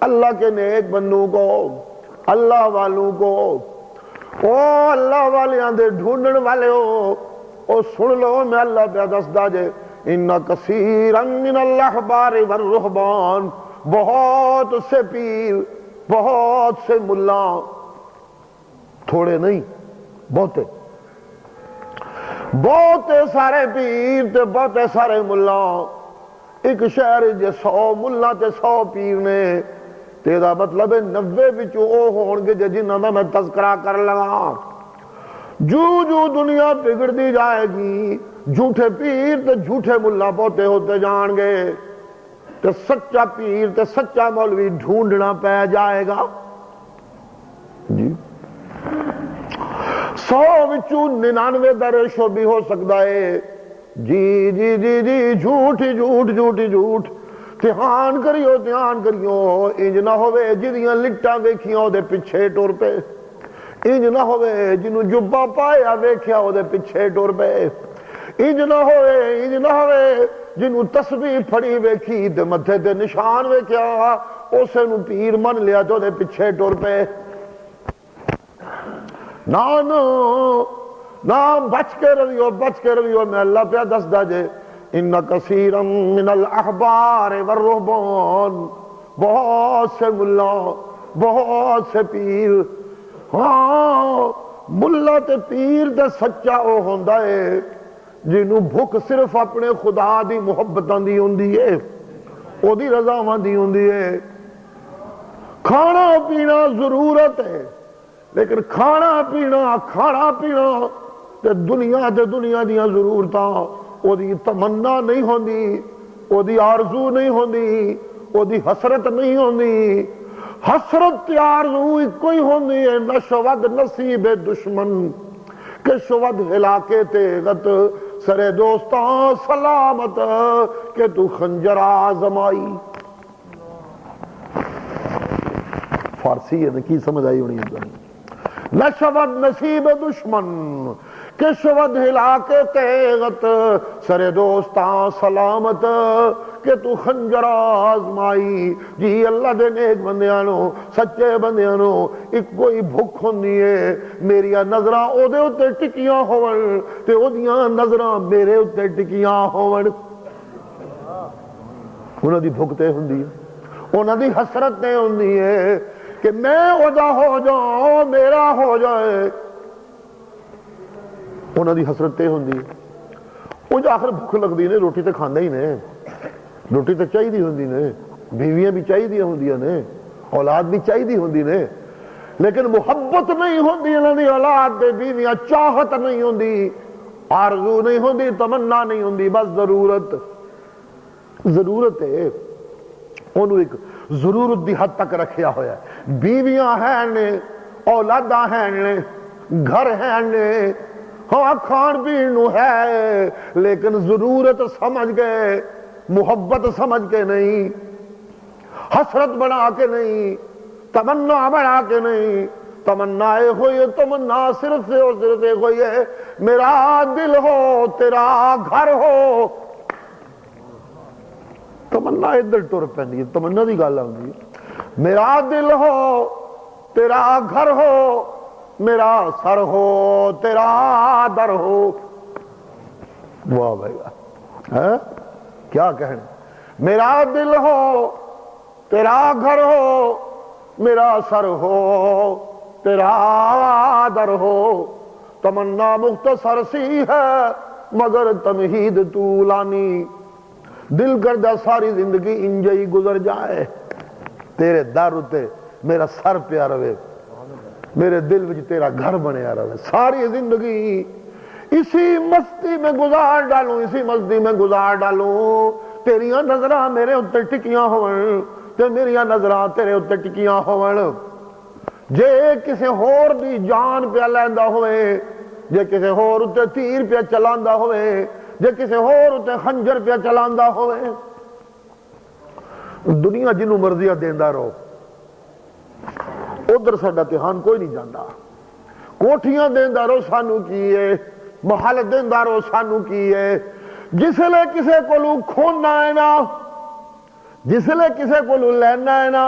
اللہ کے نیک بندوں کو، اللہ والوں کو۔ او اللہ والے آندے ڈھونڈن والے ہو، او سن لو میں اللہ پہ دسدا جے، ان کثیرا من الاحبار والرہبان، بہت سے پیر، بہت سے ملا، تھوڑے نہیں بہتے سارے پیر تے بہتے سارے ملا، ایک شہر جے 100 ملا تے 100 پیر نے، تیرا مطلب ہے 90 بچوں او ہون گے جنہاں دا میں تذکرہ کر لگا۔ جو دنیا بگڑ دی جائے گی، جھوٹے پیر تے جھوٹے ملا بہتے ہوتے جان گے، تے سچا پیر تے سچا مولوی ڈھونڈنا پہ جائے گا جی۔ 100 وچوں 99 دا ریشو بھی ہو سکتا ہے جی، جھوٹ دھیان کریو، انج نہ ہوئے جدیاں لٹاں ویکھیاں او دے پیچھے ٹر پے، انج نہ ہوئے جنوں جبا پایا ویکھیا او دے پیچھے ٹر پے، انج نہ ہوئے جنوں تسبیح پھڑی ویکھی تے متھے تے نشان ویکھیا اسے نوں پیر من لیا تے او دے پیچھے ٹر پے۔ نا بچ کے رویو، میں اللہ پہ دسدا جے، ان کثیرا من الاحبار والرہبان، بہت سے ملا، بہت سے پیر، ہاں ملا تے پیر تے سچا او ہوندا ہے جنوں بھوک صرف اپنے خدا دی محبتاں دی ہوندی ہے، او دی رضاواں دی ہوندی ہے۔ کھانا پینا ضرورت ہے، لیکن کھانا پینا تے دنیا دیاں ضرورتاں او دی تمنا نہیں ہوندی، او دی آرزو نہیں ہوندی، او دی حسرت نہیں ہوندی۔ حسرت تے آرزو ایک ہی ہوندی ہے، نہ شود نصیب دشمن کہ شود ہلاکے تیغت، سرے دوستاں سلامت کہ تو خنجر آزمائی۔ فارسی ہے نا، کی سمجھ آئی ہونی ہے؟ نہ شود نصیب دشمن کہ شود ہلاکے تیغت، سرے دوستاں سلامت کہ تو خنجر آزمائی۔ جی اللہ دے نیک بندیانو، سچے بندیانو، ایک کوئی بھوک ہوندی ہے، میری نظراں او دے اتے ٹکیاں ہون تے او دیاں نظراں میرے اتے ٹکیاں ہون۔ انہاں دی بھوک تے ہوندی ہے، انہاں دی حسرت تے ہوندی ہے کہ میں اودا ہو جاؤں، میرا ہو جائے، انہاں دی حسرت تے ہوندی ہے۔ وہ جو آخر بھوک لگدی نے، روٹی تے کھاندے ہی نے، روٹی تے چاہیے ہوندی نے، بیویاں بھی چاہیے ہوندیاں نے، اولاد بھی چاہیے ہوندی نے، لیکن محبت نہیں ہوندی انہاں دی اولاد دے بیویاں، چاہت نہیں ہوندی، آرزو نہیں ہوندی، تمنا نہیں ہوندی، بس ضرورت ہے انہوں ایک ضرورت دی حد تک رکھیا ہویا ہے۔ بیویاں ہیں نے، اولاداں ہیں نے، گھر ہیں نے، ہاں کھان پین نو ہے، لیکن ضرورت سمجھ گئے، محبت سمجھ کے نہیں، حسرت بنا کے نہیں، تمنا بنا کے نہیں۔ تمنا ہوئی، تمنا صرف سے اور صرف ایک ہوئی ہے، میرا دل ہو تیرا گھر ہو۔ تمنا ادھر ٹر پی، تمنا دی گل آتی ہے، میرا دل ہو تیرا گھر ہو، میرا سر ہو تیرا در ہو۔ واہ بھائی واہ، کیا کہنا، میرا دل ہو تیرا گھر ہو، میرا سر ہو تیرا در ہو۔ تمنا مختصر سی ہے مگر تمہید طولانی، دل کردہ ساری زندگی انجئی گزر جائے، تیرے در اتے میرا سر پیا رہے، میرے دل وچ تیرا گھر بنیا رہے، ساری زندگی اسی مستی میں گزار ڈالوں، اسی مستی میں گزار ڈالوں، تیریاں نظراں میرے اتے ٹکیاں ہون تے میریاں نظراں تیرے اتے ٹکیاں ہون۔ جے کسے ہور دی جان پہ لیندا ہوئے، جے کسے ہور اتے تیر پہ چلاندا ہوئے، جے کسے ہور اتے خنجر پہ چلاندا ہوئے، دنیا جنوں مرضیہ دیندا رہو، ادھر ساڈا دھیان کوئی نہیں جاندا۔ کوٹھیاں دیندا رہو سانو کیے، محل دیندا رہو سانو کیے، جس لے کسے کولوں کھونا ہے نا، جس لے کسے کولوں لینا ہے نا،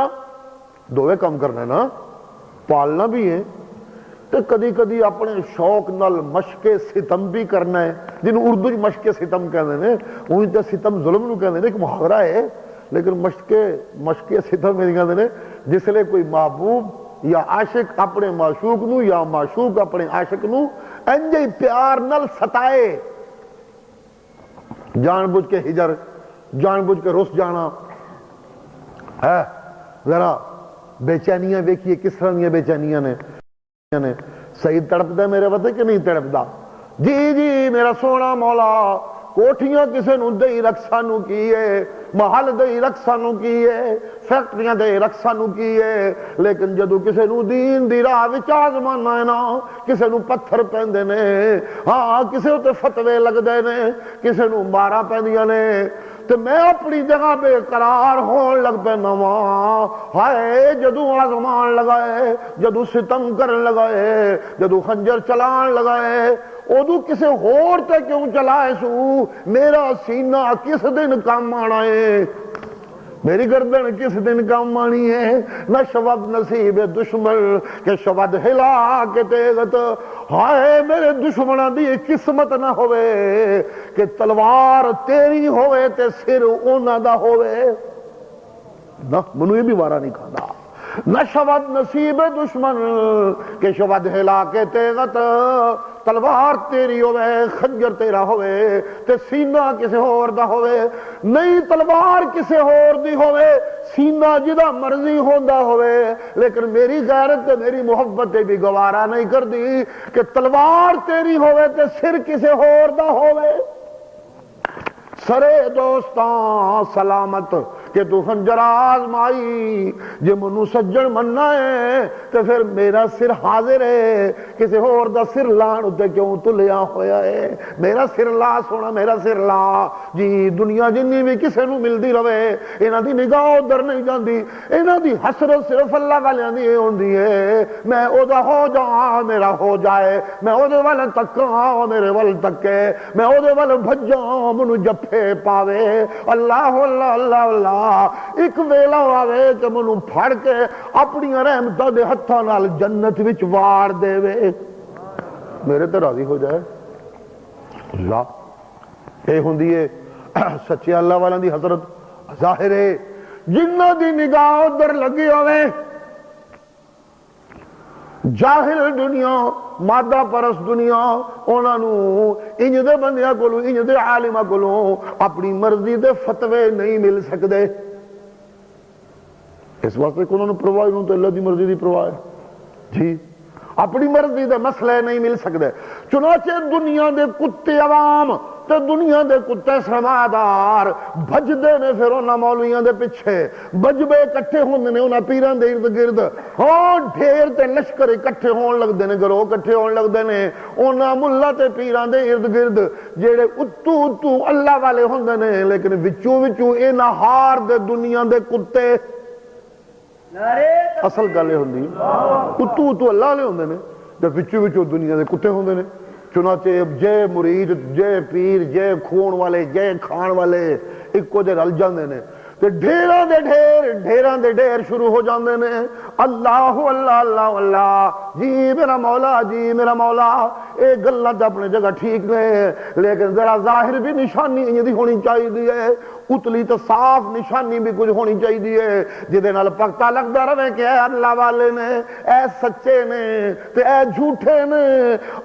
دووے کم کرنا ہے نا، پالنا بھی ہے تو کدی کدی اپنے شوق نال مشق ستم بھی کرنا ہے، جنہوں اردو مشق ستم کہتے ہیں، وہی تو ستم ظلم نو کہتے ہیں، ایک محاورہ ہے، لیکن مشق ستم میں کہتے ہیں جس لئے کوئی محبوب یا عاشق اپنے معشوق نو یا معشوق اپنے عاشق نو انجے پیار نال ستائے، جان بوجھ کے ہجر، جان بوجھ کے رس جانا ہے۔ ذرا بے چینیاں ویکھیے کس طرح دیا بے چینیاں نے، سعید تڑپدا میرے وطن کہ نہیں تڑپدا؟ جی جی میرا سونا مولا، کوٹھیاں کسے نو دئی رکھ سانو کیے، محل دئی رکھ سانو کیے، فیکٹریاں دئی رکھ سانو کیے، لیکن جدو کسے نو دین دی راہ وچ آزمانا ہے نا، کسے نو پتھر پیندے نے، ہاں کسے تے فتوے لگ دے نے، کسے نو مارا پیندیاں نے، تو میں اپنی جگہ بے قرار ہون لگ پہ نواں، ہائے جدو آزمان لگائے، جدو ستم کرن لگائے، جدو خنجر چلان لگائے، ادو کسے ہور تے کیوں چلائے سو؟ میرا سینہ کس دن کام آنا ہے، میری گردن کس دن کام آنی ہے؟ نہ شود نصیب دشمن کہ شود ہلا کے تیغت، ہائے میرے دشمنہ دی قسمت نہ ہوئے کہ تلوار تیری ہوئے تے سر اونا دا ہوئے، نہ منو یہ بھی وارا نہیں کھانا۔ نہ شود نصیب دشمن کہ شود ہلا کے تیغت، تلوار تیری ہوئے، خنجر تیرا ہوئے تے سینہ کسے ہور دا ہوئے، نہیں تلوار کسے ہور دی ہوئے، سینہ جدا مرضی ہوندا ہوئے، لیکن میری غیرت تے میری محبت بھی گوارا نہیں کر دی کہ تلوار تیری ہوئے تے سر کسے ہور دا ہوئے۔ سرے دوستاں سلامت کہ تو خنجر آزمائی، جے منو سجن مننا ہے تو پھر میرا سر حاضر ہے، کسی اور دا سر لان اتے کیوں تلیا ہویا ہے؟ میرا سر لا سونا، میرا سر لا جی۔ دنیا جنی بھی کسے نو ملدی رہے، انہاں دی نگاہ ادھر نہیں جاندی، انہاں دی حسرت صرف اللہ والیاں دی ہوندی ہے، میں او دا ہو جاؤں میرا ہو جائے، میں او دے وال تکاں میرے وال تکے، میں او دے وال بھجاں منو جفے پاوے، اللہ اللہ اللہ اللہ، ایک ویلا آوے کہ منو پھڑ کے اپنی رحمتہ دے ہتھاں نال جنت وچ وار دے وے، میرے تے راضی ہو جائے اللہ۔ اے ہوندی ہے سچے اللہ والا دی حضرت۔ ظاہر ہے جنہ دی نگاہ ادھر لگی ہوئے، جاہل دنیا، مادہ پرست دنیا، انہاں نو انج دے بندیاں کولوں، انج دے عالماں کولوں اپنی مرضی دے فتوے نہیں مل سکدے، اس واسطے کہ انہوں نے پرواہ، انہوں تو اللہ دی مرضی دی پرواہ ہے۔ جی اپنی مرضی دے مسئلے نہیں مل سکتے. چنانچہ دنیا دے کتے عوام تے دنیا دے کتے سرمایہدار بھجدے نے پھر انہاں مولویاں دے پیچھے، بجبے اکٹھے ہوندے نے انہاں پیراں دے ارد گرد، ہاں ڈھیر تے لشکر اکٹھے ہون لگدے نے، گروہ اکٹھے ہون لگدے نے انہاں ملہ تے پیراں دے ارد گرد جڑے اتو اللہ والے ہوندے نے، لیکن وچوں انہاں ہار دے دنیا دے کتے اصل گل یہ ہوندی اتو اللہ والے ہوندے نے تے وچوں دنیا دے کتے ہوندے نے. چنانچہ جے مرید جے پیر جے کھون والے جے کھان والے اکو جے رل جاندے نے تے ڈھیراں دے ڈھیر شروع ہو جاندے نے. اللہ اللہ اللہ اللہ جی میرا مولا جی میرا مولا. اے گلاں تے اپنے جگہ ٹھیک نے، لیکن ذرا ظاہر بھی نشانی یہ ہونی چاہیے، اتلی تو صاف نشانی بھی کچھ ہونی چاہیے جہدے نال پکتا لگتا رہے کہ اے اللہ والے نے، اے سچے نے تے اے جھوٹے نے.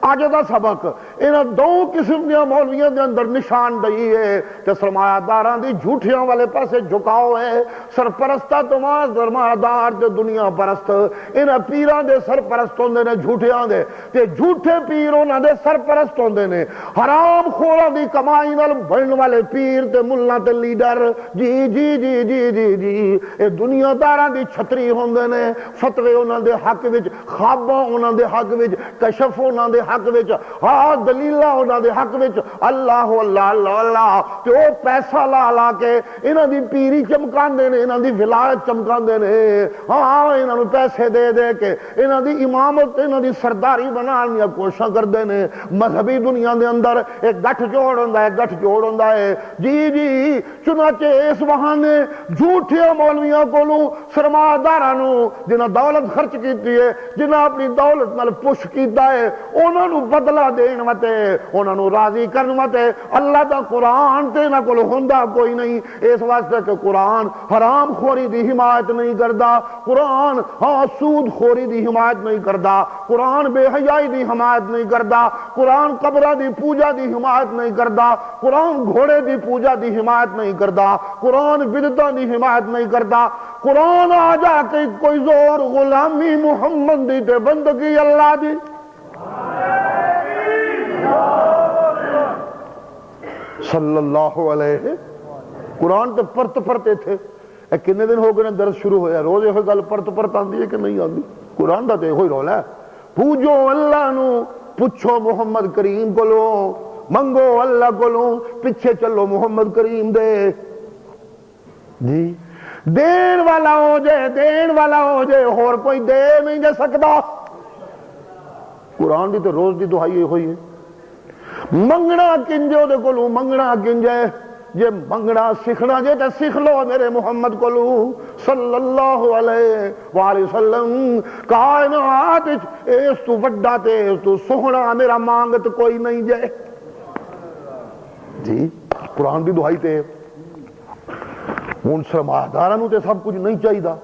اج دا سبق انہاں دو قسم دیاں مولویاں دے اندر نشان دئی ہے تے سرمایہ داراں دی جھوٹیاں والے پاسے جھکاؤ ہے. سرپرستاں تو سرمایہ دار تے دنیا پرست انہاں پیراں دے سرپرست ہوندے نے جھوٹیاں دے، تے جھوٹے پیر انہاں دے سرپرست ہوندے نے. حرام خوراں دی کمائی نال بنن والے پیر تے ملہ تے لیڈر جی جی جی جی جی جی اے دنیا داراں دی چھتری ہوندے نے. فتوی انہاں دے حق وچ، خواباں انہاں دے حق وچ، کشف انہاں دے حق وچ، ہاں دلیلاں انہاں دے حق وچ. اللہ اللہ اللہ اللہ تے او پیسہ لا لا کے انہاں دی پیری چمکاندے نے، انہاں دی ولایت چمکاندے نے. ہاں انہاں نوں پیسے دے دے کے انہاں دی امامت انہاں دی سرداری بنان دی کوشش کردے نے. مذہبی دنیا دے اندر ایک گٹھ جوڑ ہوندا ہے، گٹھ جوڑ ہوندا ہے جی جی. چنانچہ اس بہانے جھوٹے مولویاں کولوں سرمایہ داراں نوں جنہاں دولت خرچ کیتی ہے، جنہاں اپنی دولت نال پش کیتا ہے، انہاں نوں بدلہ دین وتے انہاں نوں راضی کرن وتے اللہ دا قرآن تے انہاں کول ہوندا کوئی نہیں. اس واسطے کہ قرآن حرام خوری دی حمایت نہیں کردا، قرآن ہاں سود خوری دی حمایت نہیں کردا، قرآن بے حیائی دی حمایت نہیں کردا، قرآن قبرہ دی پوجا دی حمایت نہیں کردا، قرآن گھوڑے دی پوجا دی حمایت نہیں کردا، قرآن بدعتاں دی حمایت نہیں کردا. قرآن آ جا کے کوئی زور غلامی محمد دی تے بندگی اللہ دی. صلی اللہ علیہ قرآن تے پرت پرتے تھے. اے کنے دن ہو گئے درس شروع ہویا، روز یہ گل پرت پرت آندی ہے کہ نہیں آندی؟ قرآن دا تے ہوئی رولا ہے. پوجو اللہ نو، پوچھو محمد کریم کولو، منگو اللہ کولو، پیچھے چلو محمد کریم دے. جی دین والا ہو جائے، دین والا ہو جائے، اور کوئی دے نہیں جا سکتا. قرآن دی تو روز دی دعائی ہوئی ہے. منگنا کنجو دے کولو، منگنا کنجے جے منگنا سیکھنا جے تے سیکھ لو میرے محمد کولو صلی اللہ علیہ وآلہ وسلم. کائنات اس تو وڈا تے اس تو سوہنا میرا مانگت کوئی نہیں جے. جی قرآن دی دعائی تے ہن سرمایہ داراں نوں تے سب کچھ نہیں چاہیدا.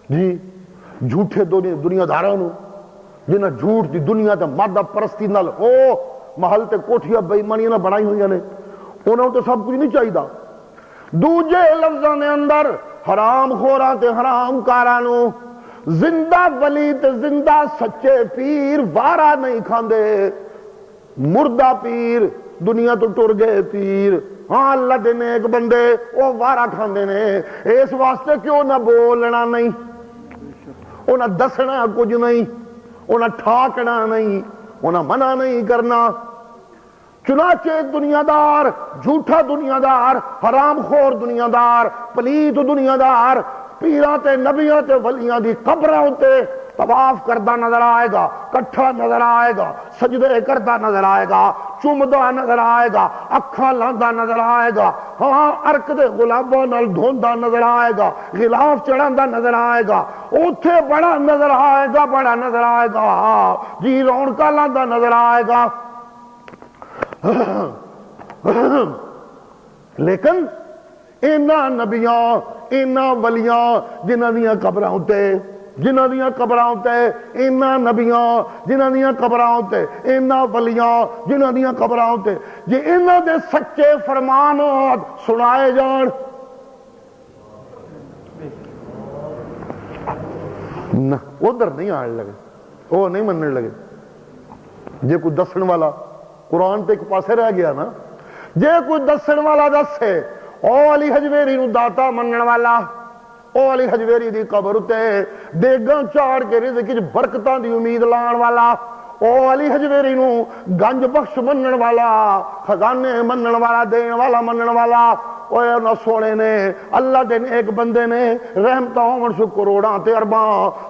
جی جھوٹے دنیا داراں نوں جنہاں جھوٹ دی دنیا تے مادہ پرستی نال او محل تے کوٹھیاں بے ایمانیاں نال بنائی ہوئی نے، انہاں تے سب کچھ نہیں چاہیدا. دوجے لفظاں دے اندر حرام خوراں تے حرام کاراں نوں زندہ ولی تے زندہ سچے پیر وارا نہیں کھاندے. مردہ پیر دنیا تو ٹر گئے پیر، ہاں اللہ دے نیک بندے وہ وارا کھاندے نے. اس واسطے کیوں نہ بولنا نہیں، انہاں دسنا کچھ نہیں، انہاں ٹھاکنا نہیں، انہاں منع نہیں کرنا. چنانچہ دنیا دار، جھوٹا دنیا دار، حرام خور دنیا دار، پلیت دنیا دار پیراں تے نبیاں تے ولیاں دی قبراں تے طواف کردا نظر آئے گا، کٹھا نظر آئے گا، سجدے کردا نظر آئے گا، چومدا نظر آئے گا، اکھاں لاندا نظر آئے گا، ہاں عرق دے گلاباں نال دھوندا نظر آئے گا، غلاف چڑھاندا نظر آئے گا، اوتھے بڑا نظر آئے گا، بڑا نظر آئے گا، جی رونقاں لاندا نظر آئے گا. لیکن اینا نبیاں اینا ولیاں جنہاں دیاں قبراں تے، جنہاں دیاں قبراں تے اینا نبیاں جنہاں دیاں قبراں تے اینا ولیاں جنہاں دیاں قبراں تے جے انہاں دے سچے فرمانات سنائے جان، نہ ادھر نہیں آن لگے، وہ نہیں مننے لگے۔ جے کوئی دسن والا قرآن تے ایک پاسے رہ گیا نا، جے کوئی دسن والا دسے او علی حجویری نو داتا منن والا، او علی حجویری دی قبر تے دیگاں چاڑ کے رزق وچ برکتاں دی امید لان والا، او علی حجویری نو گنج بخش منن والا، خزانے منن والا، دین والا منن والا، اوے نہ سونے نے اللہ دے ایک بندے نے رحمتاں ہون سو کروڑاں تے ارباں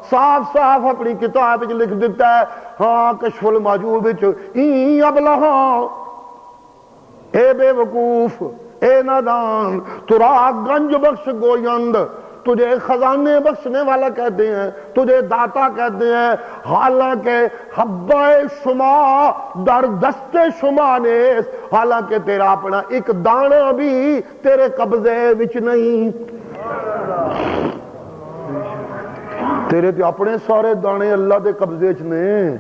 صاف صاف اپنی کتاب وچ لکھ دیتا ہے، ہاں کشف المعجوب وچ این ابلہاں، اے بے وقوف، اے نادان، ترا گنج بخش گویند، تجھے خزانے بخشنے والا کہتے ہیں، تجھے داتا کہتے ہیں، حالانکہ حبہ شما در دست شما نیس، حالانکہ تیرا اپنا ایک دانہ بھی تیرے قبضے وچ نہیں، تیرے تے اپنے سارے دانے اللہ دے قبضے وچ نے،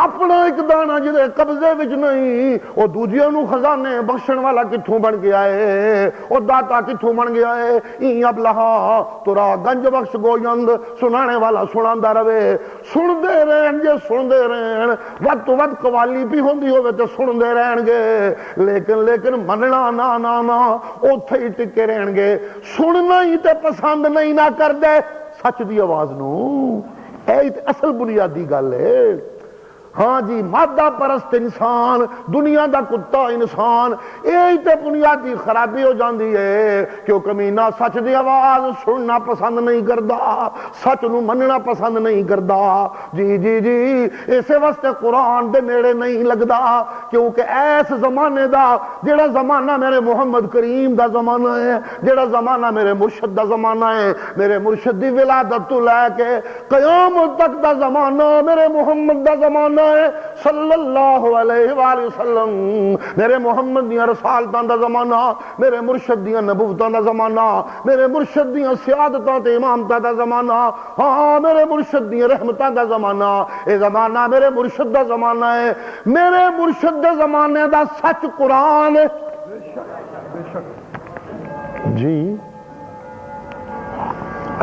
اپنا ایک دانہ جدے قبضے وچ نہیں، او دوجیاں نو خزانے بخشن والا کتھوں بن گیا ہے، او داتا کتھوں بن گیا ہے، این ابلہا ترا گنج بخش گویند، سنانے والا سناندا رہے، سن دے رہن جے سن دے رہن، ود تو ود قوالی بھی ہوندی ہوئے تے سن دے رہن گے، لیکن مننا نا اوتھے ہی ٹکے رہن گے، سننا ہی تے پسند نہیں نہ کر دے سچ دی آواز نو، اے اصل بنیادی گل ہے۔ ہاں جی، مادہ پرست انسان، دنیا دا کتا انسان، یہی تے بنیادی خرابی ہو جاندی ہے کہ وہ کمینہ سچ دی آواز سننا پسند نہیں کردا، سچ نو مننا پسند نہیں کردا، جی اسے واسطے قرآن دے نیڑے نہیں لگدا، کیونکہ ایس زمانے دا جڑا زمانہ میرے محمد کریم دا زمانہ ہے، جڑا زمانہ میرے مرشد دا زمانہ ہے، میرے مرشد دی ولادت تو لے کے قیامت تک دا زمانہ میرے محمد دا زمانہ صلی اللہ علیہ وآلہ وسلم، میرے محمد دیاں رسالتاں دا زمانہ، میرے مرشد دیاں نبوتاں دا زمانہ، میرے مرشد دیاں سیادتاں تے امامتاں دا زمانہ، ہاں میرے مرشد دیاں رحمتاں دا زمانہ، اے زمانہ میرے مرشد دا زمانہ ہے، میرے مرشد دا زمانے دا سچ قرآن ہے۔ جی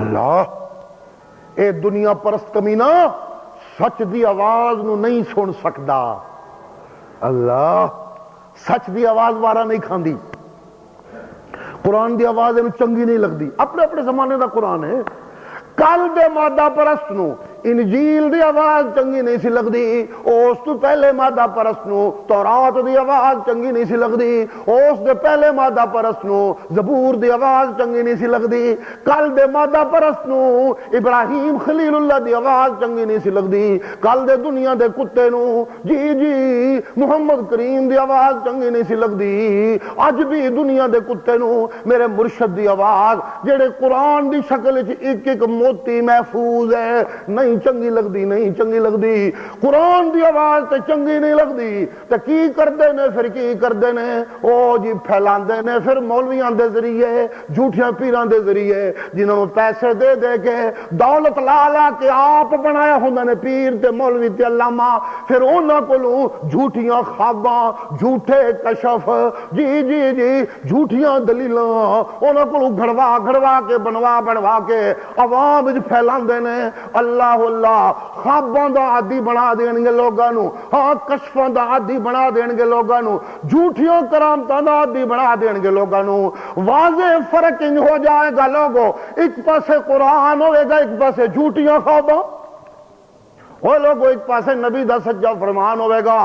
اللہ، اے دنیا پرست کمینہ سچ دی آواز نو نہیں سن سکدا، اللہ سچ دی آواز وارا نہیں کھاندی، قرآن دی آواز انہوں چنگی نہیں لگدی، اپنے اپنے زمانے دا قرآن ہے۔ کل دے مادہ پرست نو انجیل دی آواز چنگی نہیں سی لگدی، اس تو پہلے مادہ پرست نو تورات دی آواز چنگی نہیں سی لگدی، اس دے پہلے مادہ پرست نو زبور دی آواز چنگی نہیں سی لگدی، کل دے مادہ پرست نو ابراہیم خلیل اللہ دی آواز چنگی نہیں سی لگدی، کل دے دنیا دے کتے نو جی محمد کریم دی آواز چنگی نہیں سی لگدی، اج بھی دنیا دے کتے نو میرے مرشد دی آواز جڑے قرآن دی شکل ایک ایک موتی محفوظ ہے نہیں چنگی لگدی، نہیں چنگی لگدی، قرآن دی آواز تے چنگی نہیں لگدی، تے کی کردے نے پھر کی کردے نے، او جی پھیلاندے نے پھر مولویاں دے ذریعے، جھوٹیاں پیراں دے ذریعے، جنہوں پیسے دے دے کے دولت لا کے آپ بنایا ہوندے نے پیر تے مولوی تے علامہ، پھر انہاں کولوں جھوٹیاں خواباں، جھوٹے کشف، جی جھوٹیاں دلیلاں انہاں کولوں گھڑوا کے بنوا کے عوام وچ پھیلاندے نے، اللہ خواباں دا عادی بنا دین گے لوگاں نو، ہاں کشفاں دا عادی بنا دین گے لوگاں نو، جھوٹیاں کرامتاں دا عادی بنا دین گے لوگاں نو، واضح فرق انج ہو جائے گا لوگو، ایک پاسے قرآن ہوئے گا ایک پاسے جھوٹیاں خواباں، وہ لوگو ایک پاسے نبی دا سچا فرمان ہوئے گا،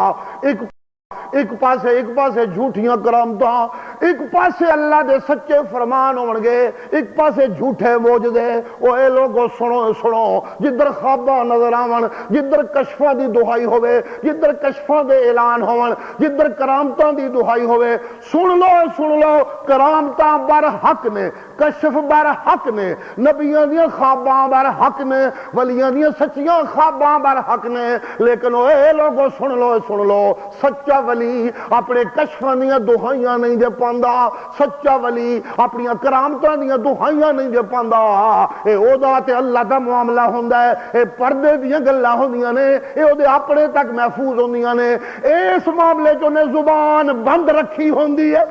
ایک پاسے جھوٹیاں کرامتاں، ایک پاسے اللہ دے سچے فرمان ہون گے، ایک پاسے جھوٹے موجزے، اے لوگو سنو جدھر خواباں نظر آون، جدھر کشفاں دی دہائی ہوئے، جدھر کشفاں دے اعلان ہون، جدھر کرامتاں دی دہائی ہوئے، سن لو کرامتاں بر حق نے، کشف بر حق نے، نبیاں دیاں خواباں بر حق نے، ولیاں دیاں سچیاں خواباں بر حق نے، لیکن اے لوگو سن لو سچا ولی اپنے کشفاں دیاں دہائیاں نہیں دے پاندا، سچا ولی اپنی کرامتاں دیاں دہائیاں نہیں دے پاندا، اے او دا تے اللہ دا معاملہ ہوندا ہے، اے پردے دیاں گلاں ہوندیاں نے، اے او دے اپنے تک محفوظ ہوندیاں نے، اس معاملے چ نے زبان بند رکھی ہوندی ہے۔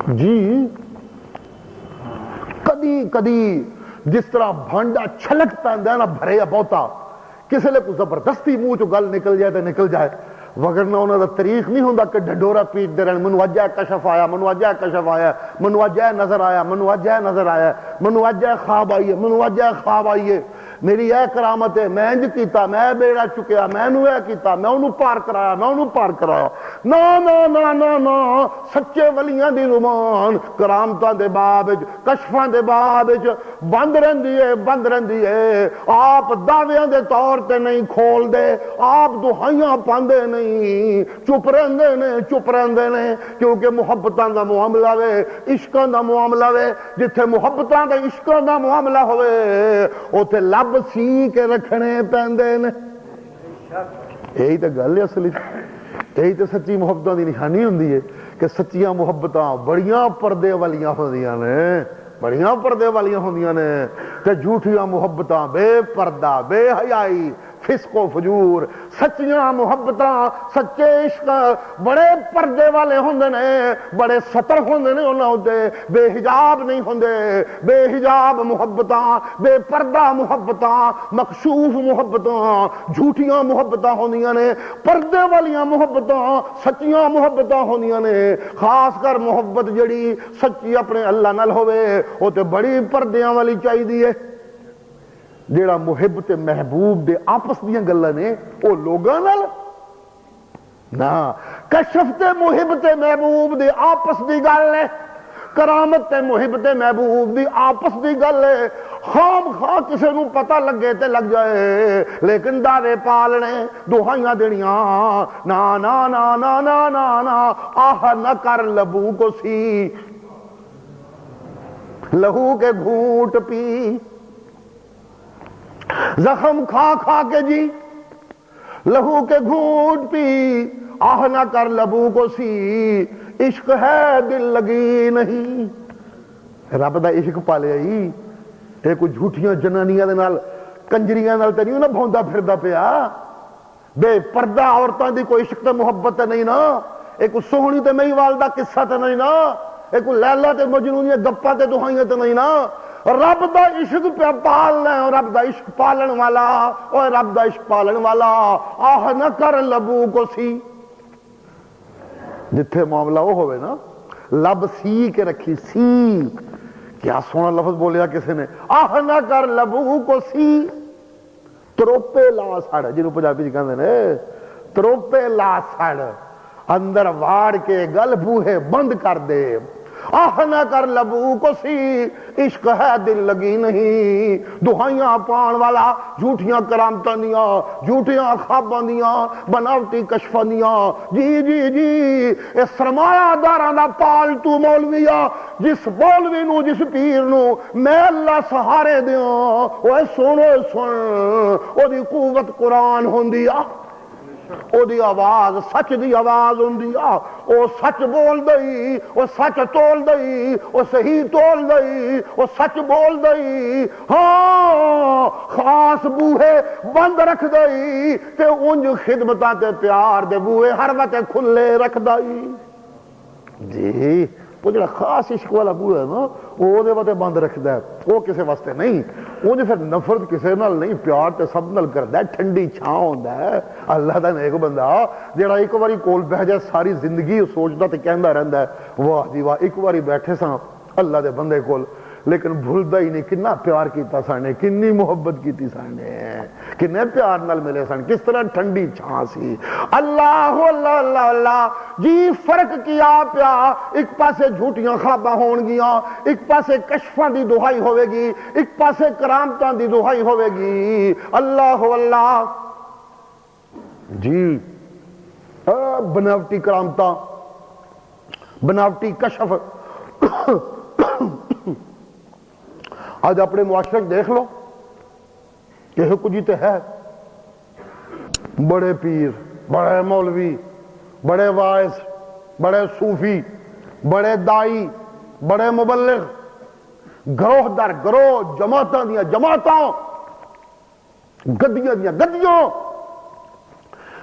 جی کدی جس طرح بھانڈا چھلک پیندا نا بھرے بہتا کسی لے کو زبردستی منہ چو گل نکل جائے تو نکل جائے وگرنہ انہوں دا طریق نہیں ہوندا کہ ڈھڈورا پیٹ دے رہن منو اج کشف آیا منو اج کشف آیا منو اج نظر آیا منو اج نظر آیا منو اج خواب آئیے منو اج خواب آئیے میری اے کرامت ہے میں انج کیتا میں بیڑا چکیا میں نو اے کیتا میں انہوں پار کرایا میں انہوں پار کرایا نا نا نا نا نا سچے ولیاں دی زبان کرامتاں دے باب وچ کشفاں دے باب وچ بند رہندی ہے آپ دعویاں دے طور تے نہیں کھول دے آپ دہائیاں پاندے نہیں چپ رہندے نے کیونکہ محبتاں دا معاملہ وے عشقاں دا معاملہ وے جتھے محبتاں دا عشقاں دا معاملہ ہوئے اوتھے لب سی کے رکھنے پیندے نے یہی تو گل ہے اصلی یہی تو سچی محبتاں دی نشانی ہوندی ہے کہ سچیاں محبتاں بڑیاں پردے والیاں ہوندیاں نے بڑیاں پردے والیاں ہوندیاں نے تے جھوٹیاں محبتاں بے پردہ بے حیائی فسق و فجور سچیاں محبتاں سچے عشق بڑے پردے والے ہوندے نے بڑے سطر ہوندے نے انہاں تے بے حجاب نہیں ہوندے بے حجاب محبتاں بے پردہ محبتاں مکشوف محبتاں جھوٹیاں محبتاں ہوندیاں نے پردے والیاں محبتاں سچیاں محبتاں ہوندیاں نے خاص کر محبت جڑی سچی اپنے اللہ نال ہوے او تے بڑی پردیاں والی چاہیے ہے جیڑا محب تے محبوب دے آپس دیاں گلاں نے او لوگاں نال نا کشف تے محب تے محبوب دے آپس دی گل ہے کرامت تے محب تے محبوب دی آپس دی گل ہے خام خواہ کسے نو پتہ لگے تے لگ جائے لیکن دعوے پالنے دہائیاں دنیا نا نا نا نا نا نا نا آہ نہ کر لبو کو سی لہو کے گھونٹ پی زخم کھا کھا کے جی لہو کے گھونٹ پی آہ نہ کر لبو کو سی عشق ہے دل لگی نہیں رب دا عشق پالیا ہی اے کوئی جھوٹیاں جنانیاں دے نال کنجریاں نال تے نہیں نہ بھوندا پھردا پیا بے پردہ عورتاں دی کوئی عشق تے محبت تے نہیں نا اے کوئی سوہنی تے میری والدہ قصہ تے نہیں نا اے کوئی لیلا تے مجنون دی گپاں تے دہائیاں تے نہیں نا رب دا عشق پہ پالنا ہے رب دا عشق پالن والا اوے رب دا عشق پالن والا آہ نہ کر لبو کو سی جتھے معاملہ وہ ہوئے نا لب سی کے رکھی سی کیا سونا لفظ بولیا کسی نے آہ نہ کر لبو کو سی تروپے لا سڑ جنہوں پنجابی کہندے نے تروپے لا سڑ اندر واڑ کے گل بوہے بند کر دے آہ نہ کر لبو کو سی عشق ہے دل لگی نہیں دہائیاں پان والا جھوٹیاں کرامتاں دیاں جھوٹیاں خواباں دیاں بناوٹی کشفاں دیاں جی جی جی اے سرمایہ داراں دا پالتو مولویا جس مولوی نو جس پیر نو میں اللہ سہارے دیاں اوے سنو سن او دی قوت قرآن ہوندی آ او دی آواز سچ دی آواز ہوندی آ او سچ بول دئی او سچ تول دئی او صحیح تول دئی او سچ بول دئی ہاں خاص بوہے بند رکھ دئی تے انج خدمتاں تے پیار دے بوہے ہر وقت کھلے رکھ دئی جی وہ جڑا خاص عشق والا بوہا ہے نا وہ دے واسطے بند رکھدا ہے وہ کسے واسطے نہیں وہ پھر نفرت کسے نال نہیں پیار تے سب نال کردا ہے ٹھنڈی چھاں ہوندا ہے اللہ دا نیک بندہ جڑا ایک واری کول بیٹھ جائے ساری زندگی سوچدا تے کہندا رہندا ہے واہ جی واہ ایک واری بیٹھے ساں اللہ دے بندے کول لیکن بھولدا ہی نہیں کنا پیار کیتا سانے کنی محبت کیتی سانے کنے پیار نال ملے سن کس طرح ٹھنڈی چھاں سی اللہ اللہ اللہ اللہ جی فرق کیا پیا ایک پاسے جھوٹیاں خواباں ہون گیاں ایک پاسے کشفاں دی دہائی ہوے گی ایک پاسے کرامتاں دی دہائی ہوے گی اللہ اللہ جی بناوٹی کرامتاں بناوٹی کشف آج اپنے معاشرے دیکھ لو یہ کچھ تے ہے بڑے پیر بڑے مولوی بڑے واعظ بڑے صوفی بڑے دائی بڑے مبلغ گروہ در گروہ جماعتاں دیاں جماعتاں گدیاں دیاں گدیاں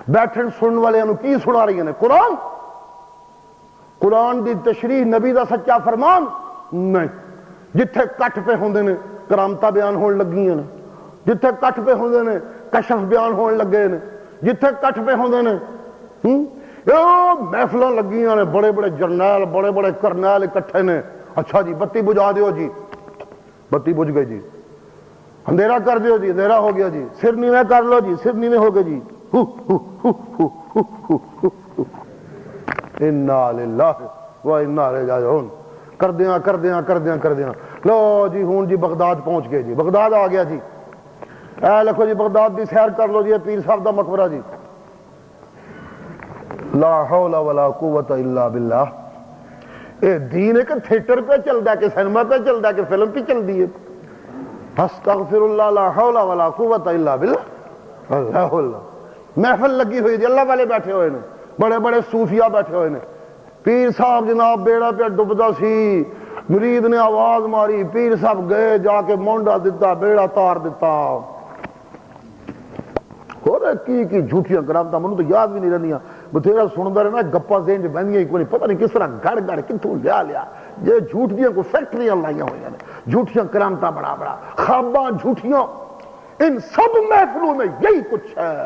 بیٹھن سنن والے انہوں کی سنا رہی ہیں قرآن قرآن دی تشریح نبی دا سچا فرمان نہیں جتھے کٹ پہ ہوندے نے کرامتاں بیان ہون لگیاں نے، جتھے کٹھ پہ ہوندے نے کشف بیان ہون لگے نے، جتھے کٹھ پہ ہوندے نے محفلاں لگیاں نے، بڑے بڑے جرنیل بڑے بڑے کرنیل اکٹھے نے، اچھا جی بتی بجھا دیو جی، بتی بجھ گئی جی، اندھیرا کر دیو جی، اندھیرا ہو گیا جی، سر نیویں کر لو جی، سر نیویں ہو گئے جی، انا للہ و انا الیہ راجعون، کردیاں لو جی ہون جی بغداد پہنچ گئے جی، بغداد آ گیا جی، اے لکھو جی بغداد دی سیر کر لو جی، پیر صاحب دا مقبرہ جی، لا حول ولا قوت الا باللہ۔ اے دین ہے کہ تھیٹر پہ چل دا کہ سینما پہ چل دا کہ فلم پہ چل دی ہے؟ استغفر اللہ، لا حول ولا قوت الا باللہ، اللہ اللہ۔ محفل لگی ہوئی جی، اللہ والے بیٹھے ہوئے نے، بڑے بڑے صوفیاء بیٹھے ہوئے نے، پیر صاحب جناب بیڑا پہ ڈبدا سی، مرید نے آواز ماری، پیر صاحب گئے جا کے مونڈا دیتا، بیڑا تار دیتا، ہو رہے کی جھوٹیاں کرامتاں منوں تو یاد بھی نہیں رہنیاں، بتھیرا سندا رہنا گپاں ذہن چ بہندیاں ہی کوئی نہیں، پتہ نہیں کس طرح گڑ گڑ کتھوں لیا یہ جھوٹ دیاں کوئی فیکٹریاں لائیاں ہوئی ہیں، جھوٹیاں کرامتاں بڑا خواباں جھوٹیاں، ان سب محفلوں میں یہی کچھ ہے۔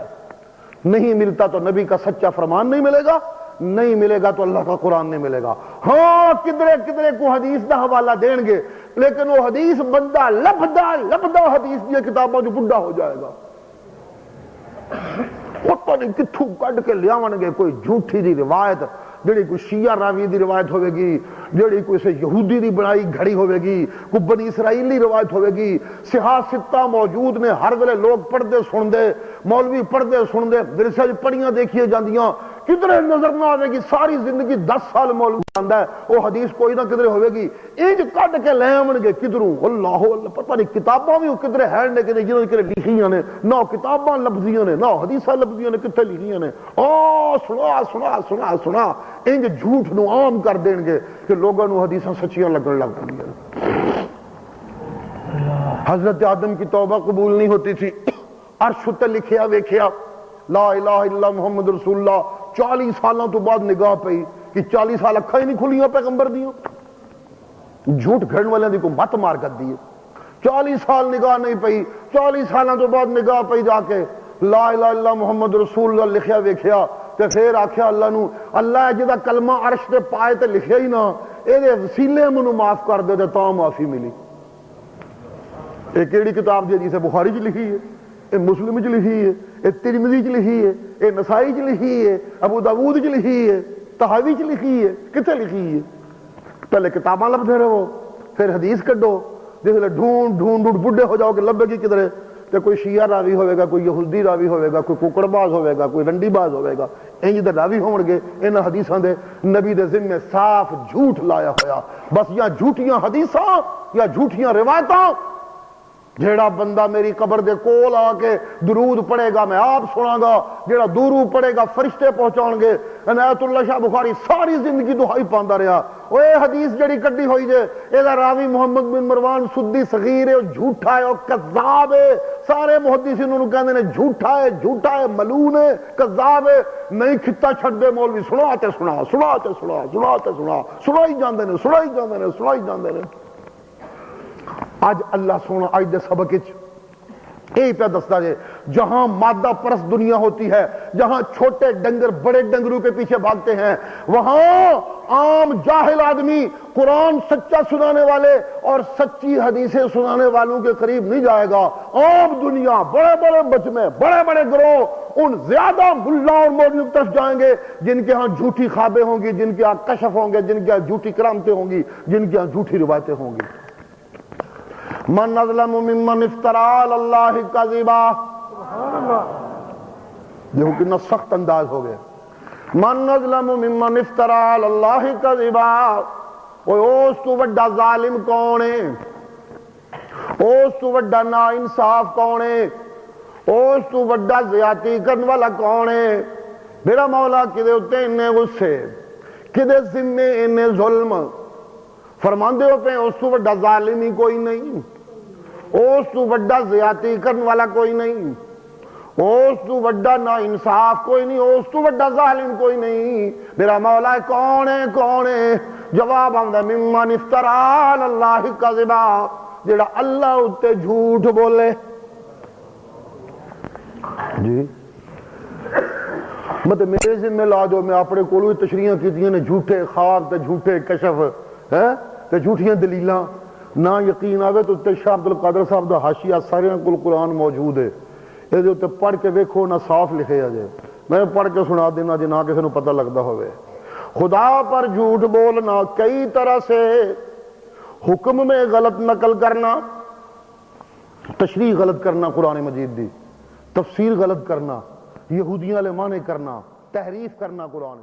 نہیں ملتا تو نبی کا سچا فرمان نہیں ملے گا، نہیں ملے گا تو اللہ کا قرآن نہیں ملے گا، ہاں کدرے کو حدیث دا حوالہ دیں گے، لیکن وہ حدیث بندہ لبدا حدیث دی کتاباں جو بڈھا ہو جائے گا، پتہ نہیں کتھوں کڈ کے لیاون گے کوئی جھوٹی دی روایت، جڑی کوئی شیعہ راوی دی روایت ہوئے گی، جڑی کوئی سے یہودی دی بنائی گھڑی ہوئے گی، کوئی بنی اسرائیلی روایت ہوئے گی، صحاح ستہ موجود نے، ہر ویلے لوگ پڑھدے سن دے، مولوی پڑھدے سن دے، ورثے پڑھیاں دیکھیے جاندیاں، کدھرے نظر نہ آئے گی، ساری زندگی 10 سال مولوی آندا ہے، وہ حدیث کوئی نہ کدھرے ہوئے گی، انج کڈ کے لے آون گے کدھروں، اللہ اللہ، پتہ نہیں کتاباں بھی کدھرے ہیں نے کہ جنہاں نے لکھیاں نے، نہ کتاباں لفظیاں نے، نہ حدیثاں لفظیاں نے، کتھے لکھیاں نے، سنا انج جھوٹ نو عام کر دیں گے کہ لوگوں نو حدیثاں سچیاں لگن لگ پڑیاں۔ حضرت آدم کی توبہ قبول نہیں ہوتی تھی، عرش تے لکھیا ویکھیا لا الہ الا محمد رسول اللہ، 40 سالاں تو بعد نگاہ پئی کہ 40 سال اکھاں ہی نہیں کھلیاں پیغمبر دیاں، جھوٹ گھڑن والے دی کو مت مار کر دیے، 40 سال نگاہ نہیں پئی، 40 سالاں تو بعد نگاہ پئی جا کے لا الہ الا محمد رسول اللہ لکھیا ویکھیا تے پھر آکھیا اللہ نو، اللہ جدا کلمہ عرش تے پائے تے لکھیا ہی نہ، اے دے وسیلے منو معاف کر دے تے تاں معافی ملی۔ اے کیڑی کتاب دی حدیث ہے؟ بخاری چ لکھی ہے، اے مسلم چ لکھی ہے، اے ترمذی چ لکھی ہے، اے نسائی چ لکھی ہے، ابو داؤد چ لکھی ہے، طحاوی چ لکھی ہے، کتے لکھی ہے؟ پہلے کتاباں لبدے رہو، پھر حدیث کڈو، جس لے ڈھونڈ بڈھے ہو جاؤ کہ لبے گی کدھرے، تے کوئی شیعہ راوی ہوئے گا، کوئی یہودی راوی ہوئے گا، کوئی ککڑ باز ہوئے گا، کوئی رنڈی باز ہوئے گا، انج دے راوی ہون گے، انہاں حدیثاں دے نبی دے ذمے صاف جھوٹ لایا ہویا، بس یا جھوٹیاں حدیثاں یا جھوٹیاں روایتاں۔ جیڑا بندہ میری قبر دے کول آ کے درود پڑھے گا میں آپ سنا گا، جیڑا دورو پڑھے گا فرشتے پہنچان گے۔ عنایت اللہ شاہ بخاری ساری زندگی دہائی پاندا رہا، او اے حدیث جڑی کڈی ہوئی جے اے دا راوی محمد بن مروان سدی صغیر ہے، او جھوٹا ہے، او کذاب ہے، سارے محدثین انہوں کہندے نے جھوٹا ہے، ملعون ہے، کذاب ہے، نہیں کھتا چھڈ دے مولوی، سناتے سنائی جاندے نے۔ آج اللہ سونا آج دے سبق یہی پہ دستا جائے، جہاں مادہ پرست دنیا ہوتی ہے، جہاں چھوٹے ڈنگر بڑے ڈنگروں کے پیچھے بھاگتے ہیں، وہاں عام جاہل آدمی قرآن سچا سنانے والے اور سچی حدیثیں سنانے والوں کے قریب نہیں جائے گا۔ عام دنیا بڑے بڑے مجمع بڑے بڑے گروہ ان زیادہ ملا اور مولویوں کی طرف جائیں گے جن کے ہاں جھوٹی خوابیں ہوں گی، جن کے ہاں کشف ہوں گے، جن کے ہاں جھوٹی کرامتیں ہوں گی، جن کے ہاں جھوٹی روایتیں ہوں گی۔ من اظلم ممن افترى علی اللہ کذبا، دیکھو کتنا سخت انداز ہو گیا، من اظلم ممن افترى علی اللہ کذبا، اس تو بڑا ظالم کون ہے، اس تو بڑا نا انصاف کون ہے، اس تو بڑا زیادتی کرنے والا کون ہے؟ میرا مولا کدے اتے انہیں غصے، کدے ذمے انہیں ظلم فرماندے ہو پہ، اس تو بڑا ظالم ہی کوئی نہیں، اس تو بڑا زیادتی کرنے والا کوئی نہیں، اس تو بڑا نا انصاف کوئی نہیں، اس تو بڑا ظالم کوئی نہیں۔ میرا مولا کون ہے؟ جواب آمدہ ممن افترى علی اللہ کذبا، جڑا اللہ اتے جھوٹ بولے. جی مطلب میرے ذمہ لا دو، میں اپنے کولوں تشریحاں کیتیاں نے جھوٹے خواب تے جھوٹے کشف تے جھوٹیاں دلیلاں. نہ یقین آوے تو تے شاہ عبد القادر صاحب دا حاشیہ سارے کول قرآن موجود ہے، یہ تے پڑھ کے ویکھو نہ صاف لکھے آ جائے. میں پڑھ کے سنا دینا جے نہ کسی نو پتہ لگدا ہوئے. خدا پر جھوٹ بولنا، کئی طرح سے حکم میں غلط نقل کرنا، تشریح غلط کرنا قرآن مجید دی، تفسیر غلط کرنا، یہودیاں والے معنی کرنا، تحریف کرنا قرآن.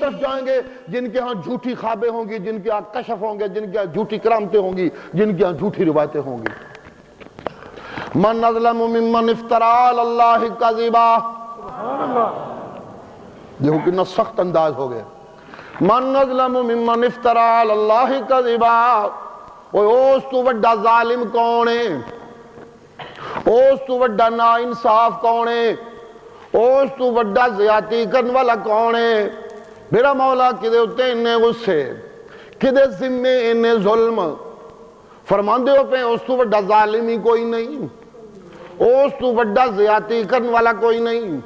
طرف جائیں گے جن کے ہاں جھوٹی خوابیں ہوں گی، جن کے ہاں کشف ہوں گے، جن کے ہاں جھوٹی کرامتیں ہوں گی، جن کے ہاں جھوٹی روایتیں ہوں گی. من اظلم ممن افترى علی اللہ کذبا. دیکھو کتنا سخت انداز ہو گیا. من اظلم ممن افترى علی اللہ کذبا. اس تو بڑا ظالم کون ہے؟ اس تو بڑا نا انصاف کون ہے؟ اس تو بڑا زیادتی کرنے والا کون ہے؟ میرا مولا کدے اتے انہیں غصے، کدے ذمے انہیں ظلم فرماندے ہو پہ. اس تو بڑا ظالم ہی کوئی نہیں، اس تو بڑا زیادتی کرنے والا کوئی نہیں،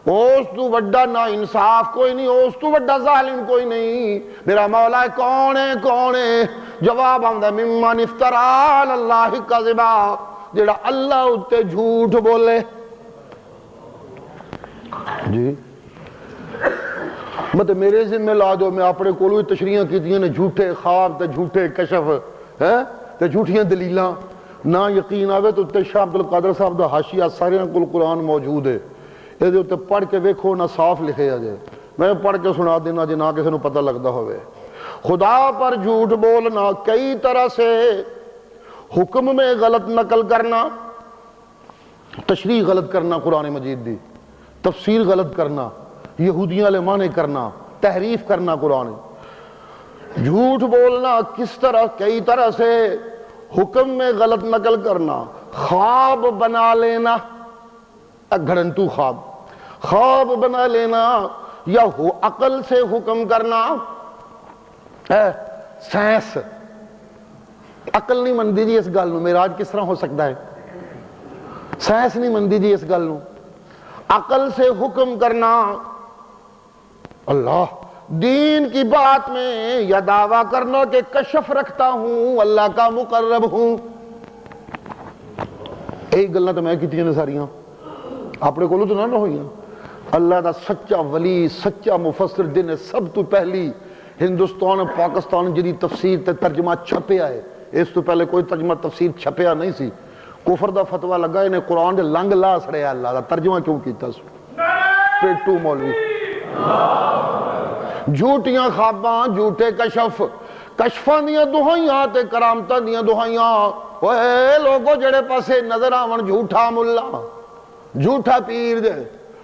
اس تو بڑا نا انصاف کوئی نہیں، اس تو بڑا ظالم کوئی نہیں. میرا مولا کون ہے؟ کون ہے؟ جواب آمدہ ممن افترى علی اللہ کذبا، جڑا اللہ اتے جھوٹ بولے. جی مطلب میرے ذمہ لا دو، میں اپنے کولوں تشریحاں کیتیاں نے جھوٹے خواب تے جھوٹے کشف تے جھوٹیاں دلیلاں. نہ یقین آوے تو تے شاہ عبد القادر صاحب دا حاشیہ سارے کول قرآن موجود ہے، یہ تے پڑھ کے ویکھو نہ صاف لکھے آ جائے. میں پڑھ کے سنا دینا جے نہ کسی نو پتہ لگدا ہوئے. خدا پر جھوٹ بولنا، کئی طرح سے حکم میں غلط نقل کرنا، تشریح غلط کرنا قرآن مجید دی، تفسیر غلط کرنا، یہودیاں والے معنی کرنا، تحریف کرنا قرآن. جھوٹ بولنا کس طرح؟ کئی طرح سے حکم میں غلط نقل کرنا، خواب بنا لینا، گھڑنتو خواب، خواب بنا لینا، یا عقل سے حکم کرنا. سائنس عقل نہیں مندی جی اس گل نو، معراج کس طرح ہو سکتا ہے؟ سائنس نہیں مندی جی اس گل نو. عقل سے حکم کرنا، اللہ دین کی بات میں یا دعویٰ کرنا کہ کشف رکھتا ہوں، اللہ کا مقرب ہوں. ایک گلنا تو میں کیتی ہیں ساریاں اپنے کولوں تو نہ ہوئی. اللہ دا سچا ولی، سچا مفسر دن سب تو پہلی ہندوستان پاکستان جدی تفسیر تے ترجمہ چھپیا ہے. اس تو پہلے کوئی ترجمہ تفسیر چھپیا نہیں سی. کفر دا فتوہ لگا انہیں قرآن دے لنگ لا سڑیا اللہ دا ترجمہ کیوں کیتا سو؟ پیٹو مولوی. جھوٹیاں خواباں، جھوٹے کشف، کشفاں دیاں دہائیاں تے کرامتاں دیاں دہائیاں. اوے لوگوں جڑے پاسے نظر آون جھوٹا ملا، جھوٹا پیر دے،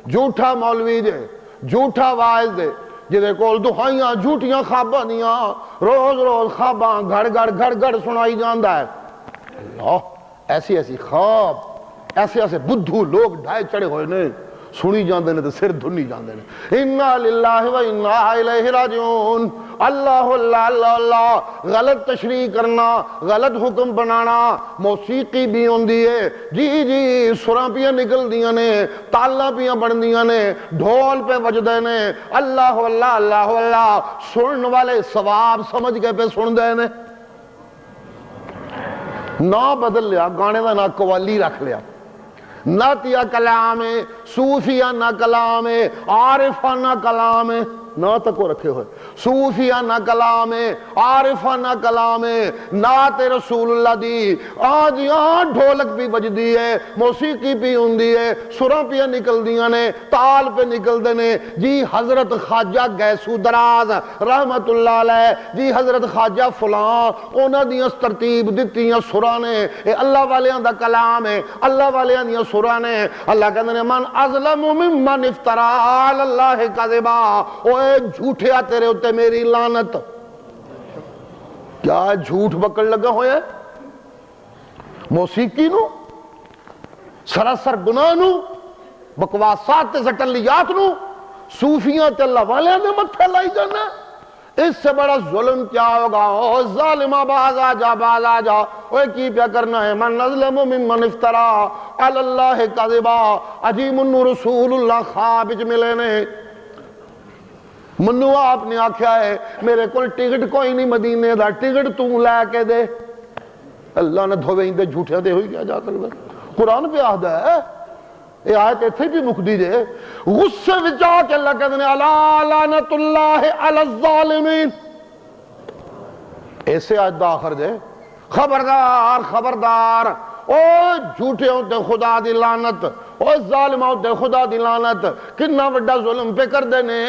جھوٹا مولوی دے، جھوٹا واعظ دے، جدے کول دہائیاں جھوٹیاں خواباں دیاں روز روز خواباں گھڑ گھڑ سنائی جاندا ہے. اللہ ایسی ایسی خواب، ایسے ایسے بدھو لوگ ڈھائے چڑھے ہوئے نے، سنی جاندے نے تو سر دھنی جاندے نے. انا للہ و انا الیہ راجعون. اللہ اللہ اللہ اللہ، غلط تشریح کرنا، غلط حکم بنانا. موسیقی بھی ہوندی ہے جی جی، سراں پیاں نکل دیاں نے، تالاں پیاں بن دیاں نے، ڈھول پہ وجدے نے. اللہ اللہ اللہ اللہ، سنن والے ثواب سمجھ کے پہ سن دے نے. نہ بدل لیا گانے دا، نہ قوالی رکھ لیا، نہ تیا کلام ہے صوفیانہ کلام ہے، عارفانہ کلام ہے، نہ تکو رکھے ہوئے. صوفیانہ کلام ہے، عارفانہ کلام ہے، نعت رسول اللہ دی. آج یہاں ڈھولک بھی بجدی ہے، موسیقی بھی ہوندی ہے، سراں پہ نکل دیاں نے، تال پہ نکل دینے. جی حضرت خواجہ گیسو دراز رحمت اللہ علیہ، جی حضرت خواجہ فلاں، اونا دیاں ترتیب دتیاں سراں نے. اے اللہ والیاں دا کلام ہے، اللہ والیاں دیاں سراں نے. اللہ کہتے ہیں من اظلم ممن افترى علی اللہ کذبا. اوے جھوٹیا تیرے ہوتے میری لعنت. کیا جھوٹ بکڑ لگا ہویا ہے؟ موسیقی نو، سراسر گناہ نو، بکواسات تے زٹلیات نو، صوفیاں تے اللہ والیاں دے متھے لائی جانا. اس سے بڑا ظلم کیا ہوگا؟ او ظالمہ باز آ جا باز آ جا، اوہ کی پیا کرنا ہے؟ من نظلم ممن افترا علی اللہ کذبا، عجیب منو رسول اللہ خواب وچ ملے نے، منو آپ نے آکھیا ہے میرے کول ٹکٹ کوئی نہیں مدینے دا، ٹکٹ تو لے کے دے۔ اللہ نے دھوے اندے جھوٹے دے ہوئی کیا جا سکتا؟ قرآن پہ آہدہ ہے، یہ آیت ایتھے بھی مکدی دے، غصے وچا کے اللہ کہتے ہیں الا لعنت اللہ علی الظالمین، ایسے آیت دا آخر دے، خبردار خبردار، او جھوٹے ہوتے خدا دی لعنت، او ظالم ہوتے خدا دی لعنت، کتنا وڈا ظلم پہ کر دینے،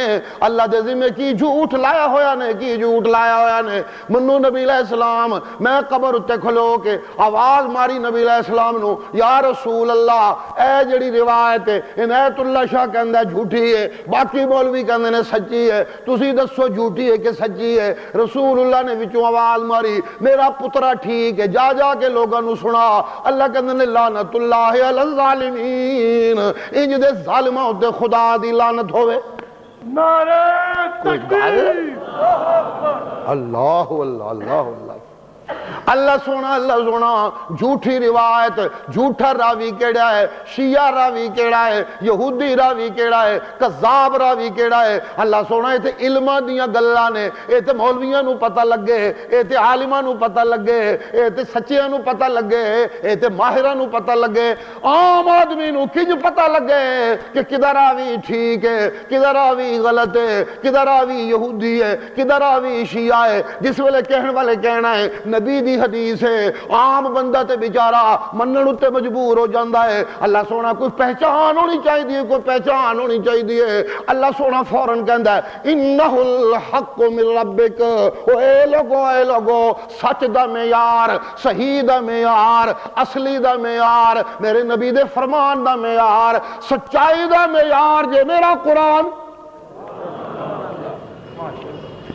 اللہ دے ذمہ کی جھوٹ لایا ہویا نے، کی جھوٹ لایا ہویا نے۔ منو نبی علیہ السلام میں قبر اتے کھلو کے آواز ماری نبی علیہ السلام نو، یا رسول اللہ اے جڑی روایت ہے عنایت اللہ شاہ کہندہ ہے جھوٹی ہے، باقی مولوی کہندے نے سچی ہے، تسی دسو جھوٹی ہے کہ سچی ہے؟ رسول اللہ نے وچوں آواز ماری میرا پترا ٹھیک ہے، جا جا کے لوگاں نو سنا۔ اللہ کہندے نے لعنت اللہ علی الظالمین، انج دے ظالمہ ہوتے خدا دی لعنت ہوئے۔
نعرہ تکبیر،
اللہ اللہ اللہ اللہ اللہ سونا جھوٹی روایت، جھوٹا راوی کیڑا ہے، شیعہ راوی کیڑا ہے، یہودی راوی کیڑا ہے، کذاب راوی کیڑا ہے۔ اللہ سونا ایتھے علماء دیاں گلاں نے، ایتھے مولویاں نو پتہ لگے، ایتھے عالماں نو پتہ لگے، ایتھے سچیاں نو پتہ لگے، ایتھے ماہراں نو پتہ لگے، عام آدمی نو کنج پتہ لگے کہ کدھر راوی ٹھیک ہے، کدھر راوی غلط ہے، کدھر راوی یہودی ہے، کدھر راوی شیعہ ہے۔ جس ویلے کہنے والے کہنا ہے نبی دی حدیث ہے، عام بندہ تے بیچارہ منن اتے مجبور ہو جاندہ ہے۔ اللہ سونا کوئی پہچان ہونی چاہیے، کوئی پہچان ہونی چاہیے۔ اللہ سونا فوراں کہندا ہے انہ الحق من ربک، اے لوگو سچ دا معیار، صحیح دا معیار، اصلی دا معیار، میرے نبی دے فرمان دا معیار، سچائی دا معیار جے میرا قرآن۔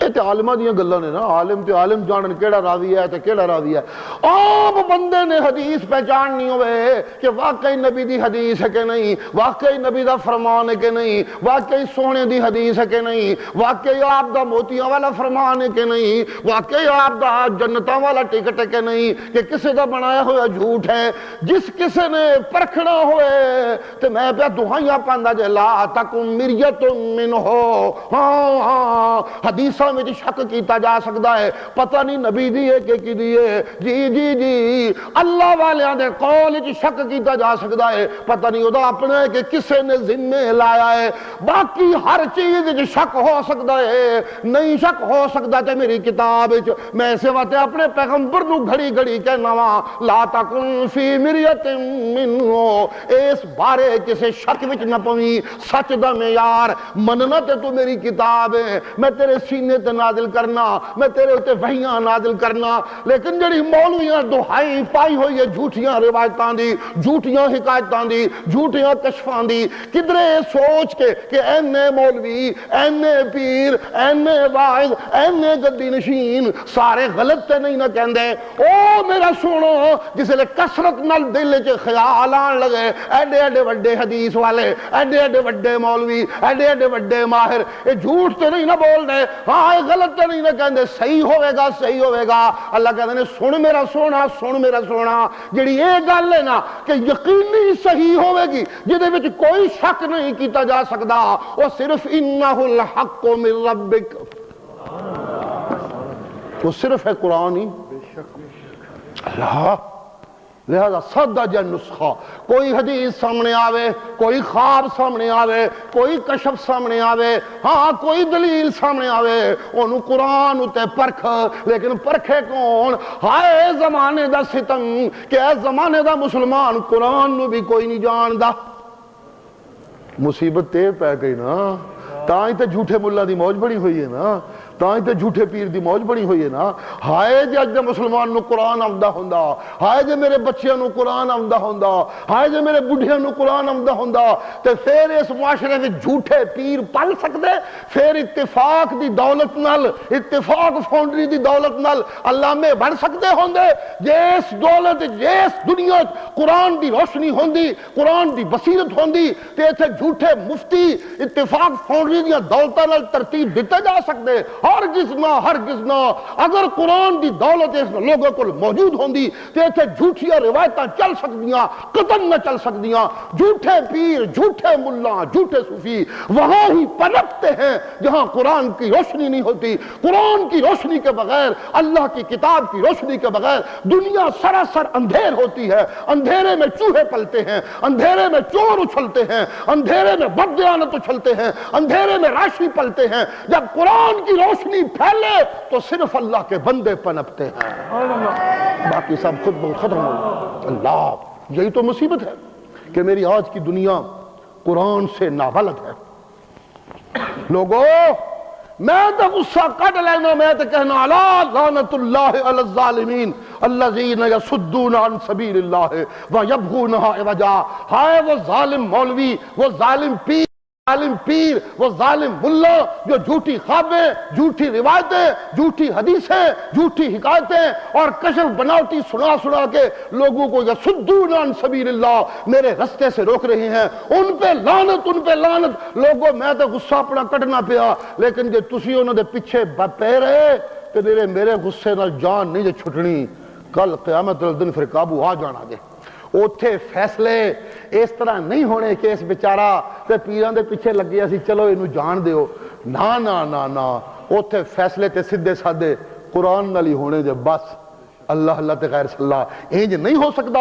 یہ تے عالمہ دیاں گلاں نے نا، عالم تے عالم جانن کیڑا راوی ہے تے کیڑا راوی ہے۔ عام بندے نے حدیث پہچان نہیں ہوئے کہ واقعی نبی دی حدیث ہے کہ نہیں، واقعی نبی دا فرمان ہے کہ نہیں، واقعی سونے دی حدیث ہے کہ نہیں، واقعی آپ دا موتیاں والا فرمان ہے کہ نہیں، واقعی آپ دا جنتاں والا ٹکٹ ہے کہ نہیں، کہ کسے دا بنایا ہوا جھوٹ ہے۔ جس کسے نے پرکھنا ہوئے تے میں پہ دعائیاں پاندہ جے لا تکن مریت منہو، ہاں حدیث میں شک کیتا جا سکتا ہے، پتہ نہیں نبی دیئے کہ کی دیئے، جی اللہ والیاں دے قول وچ شک کیتا جا سکتا ہے، پتہ نہیں ادا اپنا ہے کہ کسے نے ذمہ لایا ہے۔ باقی ہر چیز وچ شک ہو سکتا ہے، نہیں شک ہو سکتا تے میری کتاب وچ میں سواتے اپنے پیغمبر نو گھڑی گھڑی کہنا وا لا تکن فی مریت منہو، اس بارے کسے شک وچ نہ پویں، سچ دا معیار مننا تے تو میری کتاب ہے، میں تیرے سینے تے نازل کرنا، میں تیرے تے وحیاں نازل کرنا۔ لیکن جڑی مولویاں دہائی پائی ہوئی ہے جھوٹیاں روایتاں دی، جھوٹیاں حکایتاں دی، جھوٹیاں کشفاں دی، کدرے سوچ کے کہ اینے مولوی، اینے پیر، اینے واعظ، اینے گدی نشین سارے غلط تے نہیں نہ کہندے۔ او میرا سنو، جس لئے کسرت نال دل چ خیال آن لگے ایڈے ایڈے وڈے حدیث والے، ایڈے ایڈے وڈے مولوی، ایڈے ایڈے وڈے ماہر، یہ جھوٹ تے نہیں نہ بول دے، ہاں یہ غلط تے نہیں نہ کہندے، صحیح ہوئے گا صحیح ہوئے گا۔ اللہ کہتے ہیں سن میرا سونا، سن میرا سونا، جڑی یہ گل ہے نا کہ یقینی صحیح ہوئے گی جدے وچ کوئی شک نہیں کیتا جا سکتا، وہ صرف انہ الحق من ربک، وہ صرف ہے قرآن ہی۔ اللہ لہذا سادہ جا نسخہ، کوئی حدیث سامنے آوے، کوئی خواب سامنے آوے، کوئی کشف سامنے آوے، ہاں کوئی دلیل سامنے آوے، انہوں قرآن اتے پرکھ، لیکن پرکھے کون؟ ہائے زمانے دا ستم کہ اے زمانے دا مسلمان قرآن نو بھی کوئی نہیں جان دا۔ مصیبت تے پہ گئی نا، تاں ہی تے جھوٹے ملہ دی موج بڑی ہوئی ہے نا، تاں ہی تے جھوٹے پیر دی موج بڑی ہوئی ہے نا۔ ہائے جے اج دے مسلمان نو قرآن آمدہ ہوندہ، ہائے جے میرے بچیاں نو قرآن آمدہ ہوندہ، ہائے جے میرے بڑھیاں نو قرآن آمدہ ہوندہ، تے پھر اس معاشرے میں جھوٹے پیر پل سکتے، پھر اتفاق دی دولت نال، اتفاق فونڈری دی دولت نال اللہ میں بڑھ سکتے ہوندے۔ جیس دولت، جیس دنیا قرآن دی روشنی ہوندی، قرآن دی بصیرت ہوندی، تے ایتھے جھوٹے مفتی اتفاق فونڈری دی دولتاں نال ترتیب دیتے جا سکتے۔ ہرگز نہ اگر قرآن دی دولت اس لوگوں کو موجود ہوندی تے ایتھے جھوٹیاں روایتاں چل سکدیاں قدم نہ چل سکدیاں. جھوٹے پیر، جھوٹے ملا، جھوٹے صوفی وہاں ہی پنپتے ہیں جہاں قرآن کی روشنی نہیں ہوتی. قرآن کی روشنی کے بغیر، اللہ کی کتاب کی روشنی کے بغیر دنیا سراسر اندھیر ہوتی ہے. اندھیرے میں چوہے پلتے ہیں، اندھیرے میں چور اچھلتے ہیں، اندھیرے میں بددیانت اچھلتے ہیں، اندھیرے میں راشی پلتے ہیں. جب قرآن کی روشنی پھیلے تو صرف اللہ کے بندے پنپتے ہیں، باقی سب خود بخود ختم ہو گئے. اللہ، یہی تو مصیبت ہے کہ میری آج کی دنیا قرآن سے نابلد ہے. لوگوں، میں تو غصہ کٹ لینا، میں تو کہنا الا لعنت اللہ علی الظالمین الذین یصدون عن سبیل اللہ ویبغونها عوجا. ہائے وہ ظالم مولوی، وہ ظالم پیر، وہ ظالم ملا جو جھوٹی خوابیں، جھوٹی روایتیں، جھوٹی حدیثیں، جھوٹی حکایتیں اور کشف بناوٹی سنا کے لوگوں کو یصدون عن سبیل اللہ، میرے رستے سے روک رہے ہیں. ان پہ لعنت، ان پہ لعنت. لوگوں، میں تو غصہ اپنا کٹنا پیا، لیکن جے تسی انہوں دے پیچھے پے رہے تو میرے غصے نال جان نہیں جے چھٹنی. کل قیامت دن پھر قابو آ جانا جے. اوتھے فیصلے اس طرح نہیں ہونے کہ اس بیچارہ تے پیران دے پیچھے لگے اسی چلو انہوں جان دیو. نا نا نا نا، اوتھے فیصلے تے سدھے سادے قرآن نال ہی ہونے جے. بس اللہ اللہ تے غیر صلی اللہ. انج نہیں ہو سکتا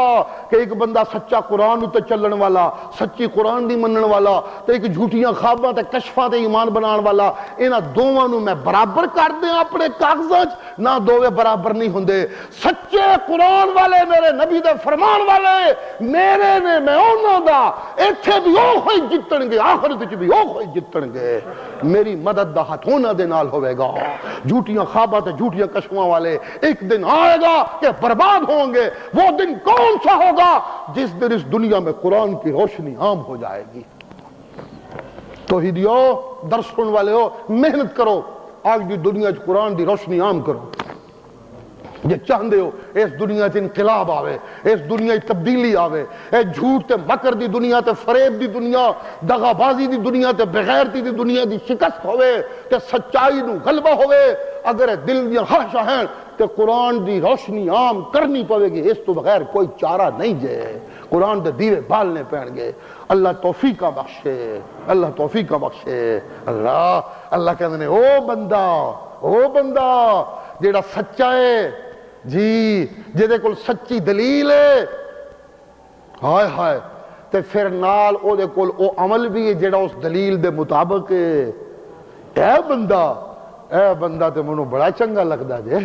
کہ ایک بندہ سچا قرآن تے چلن والا، سچی قرآن دی منن والا تے ایک جھوٹیاں خواباں تے کشفاں تے ایمان بنان والا، انہاں دوواں نوں میں برابر کر دیں اپنے کاغذاں وچ؟ نہ دوویں برابر نہیں ہوندے. سچے قرآن والے، میرے نبی دے فرمان والے میرے نے، میں انہاں دا، ایتھے بھی او ہوئی جتن گے، آخرت وچ بھی او ہوئی جتن گے. میری مدد دا ہاتھ انہاں دے نال ہوے گا. جھوٹیاں خواباں تے جھوٹیاں کشفاں والے ایک دن آئے گا کہ برباد ہوں گے. وہ دن کون سا ہوگا؟ جس دن اس دنیا میں قرآن کی روشنی عام ہو جائے گی. توحیدیو، درس سننے والے ہو، محنت کرو، آج دی دنیا چ قرآن دی روشنی عام کرو. جے چاہندے ہو اس دنیا چ انقلاب آوے، اس دنیا چ تبدیلی آوے، اے جھوٹ تے مکر دی دنیا تے فریب دی دنیا، دغا بازی دی دنیا تے بغیرتی دی دنیا دی شکست ہوئے تے سچائی نو غلبہ ہوئے، اگر دل دیاں خواہشاں ہیں کہ قرآن دی روشنی عام کرنی پوے گی، اس تو بغیر کوئی چارہ نہیں جے. قرآن دے دیوے بالنے پہن گے. اللہ توفیق کا بخشے، اللہ توفیق کا بخشے. اللہ کہتے ہیں او بندہ جیڑا سچا ہے جی، جیدے کول سچی دلیل ہے، ہائے ہائے، تے پھر نال او دے کول او عمل بھی ہے جیڑا اس دلیل دے مطابق ہے. اے بندہ تے منو بڑا چنگا لگدا جے،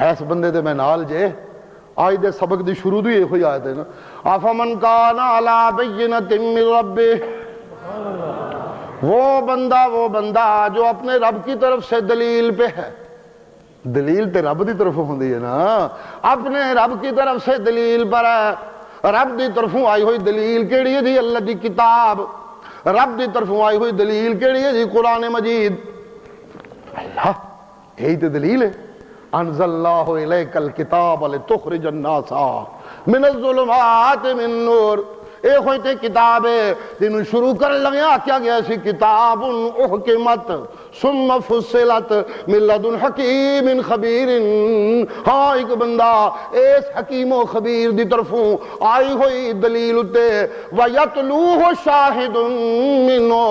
ایس بندے تے میں نال جے. آج دے سبق دی شروع دی ہوئی آیت ہے نا، افمن کان علی بینۃ من ربہ، وہ بندہ جو اپنے رب کی طرف سے دلیل پہ ہے. دلیل تے رب دی طرف ہوندی ہے نا، اپنے رب کی طرف سے دلیل پر ہے. رب دی طرفوں آئی ہوئی دلیل کیڑی ہے جی؟ اللہ دی کتاب. رب دی طرفوں آئی ہوئی دلیل کیڑی ہے جی؟ قرآن مجید. اللہ یہی تے دلیل ہے. انزل اللہ الیک الکتاب لتخرج الناس من الظلمات من نور. اے ہوئی تے کتاب ہے تینوں شروع کر لگیا کیا گیا سی کتاب احکمت ثم فصلت من لدن حکیم خبیر. ہاں ایک بندہ اس حکیم و خبیر دی طرفوں آئی ہوئی دلیل تے ویتلوہ شاہد منو.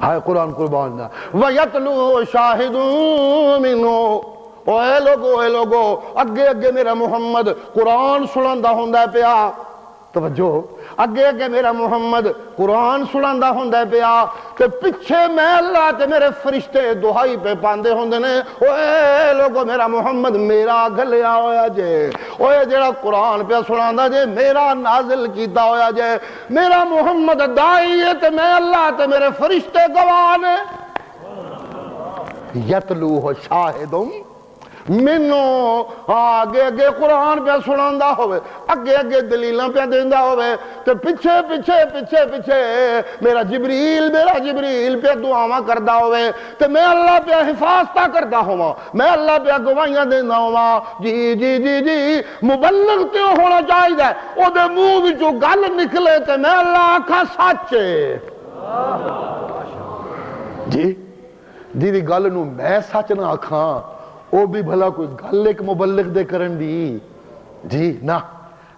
ہائے قرآن قربان دا وَيَتْلُو شَاهِدٌ مِّنْهُ. اے لوگو اگے میرا محمد قرآن سناندا ہوندا پیا. توجہ، اگے میرا محمد قرآن سناندا ہوندا پیا تے پیچھے میں اللہ تے میرے فرشتے دہائی پہ پاندے ہوندے نے، اے لوگو میرا محمد میرا گھلیا ہویا جے. اوے جیڑا قرآن پہ سناندا جے میرا نازل کیتا ہویا جے. میرا محمد دائی ہے تے میں اللہ تے میرے فرشتے گواہ نے. یتلوہ شاہدم منو. آگے قرآن پہ سناندا ہوئے، اگے دلیلاں پہ دیندا ہوئے تے پیچھے میرا جبریل پہ دعاواں کردا ہوئے تے میں اللہ پہ حفاظتہ کردا ہوا، میں اللہ پہ گواہیاں دیندا ہوا. جی مبلغ تے ہونا چاہیے، او دے منہ وچوں گل نکلے تے میں اللہ آکھاں سچ. جی جی دی گل نو میں سچ نہ آکھاں او بھی بھلا کوئی گل ایک مبلغ دے کرن دی جی نہ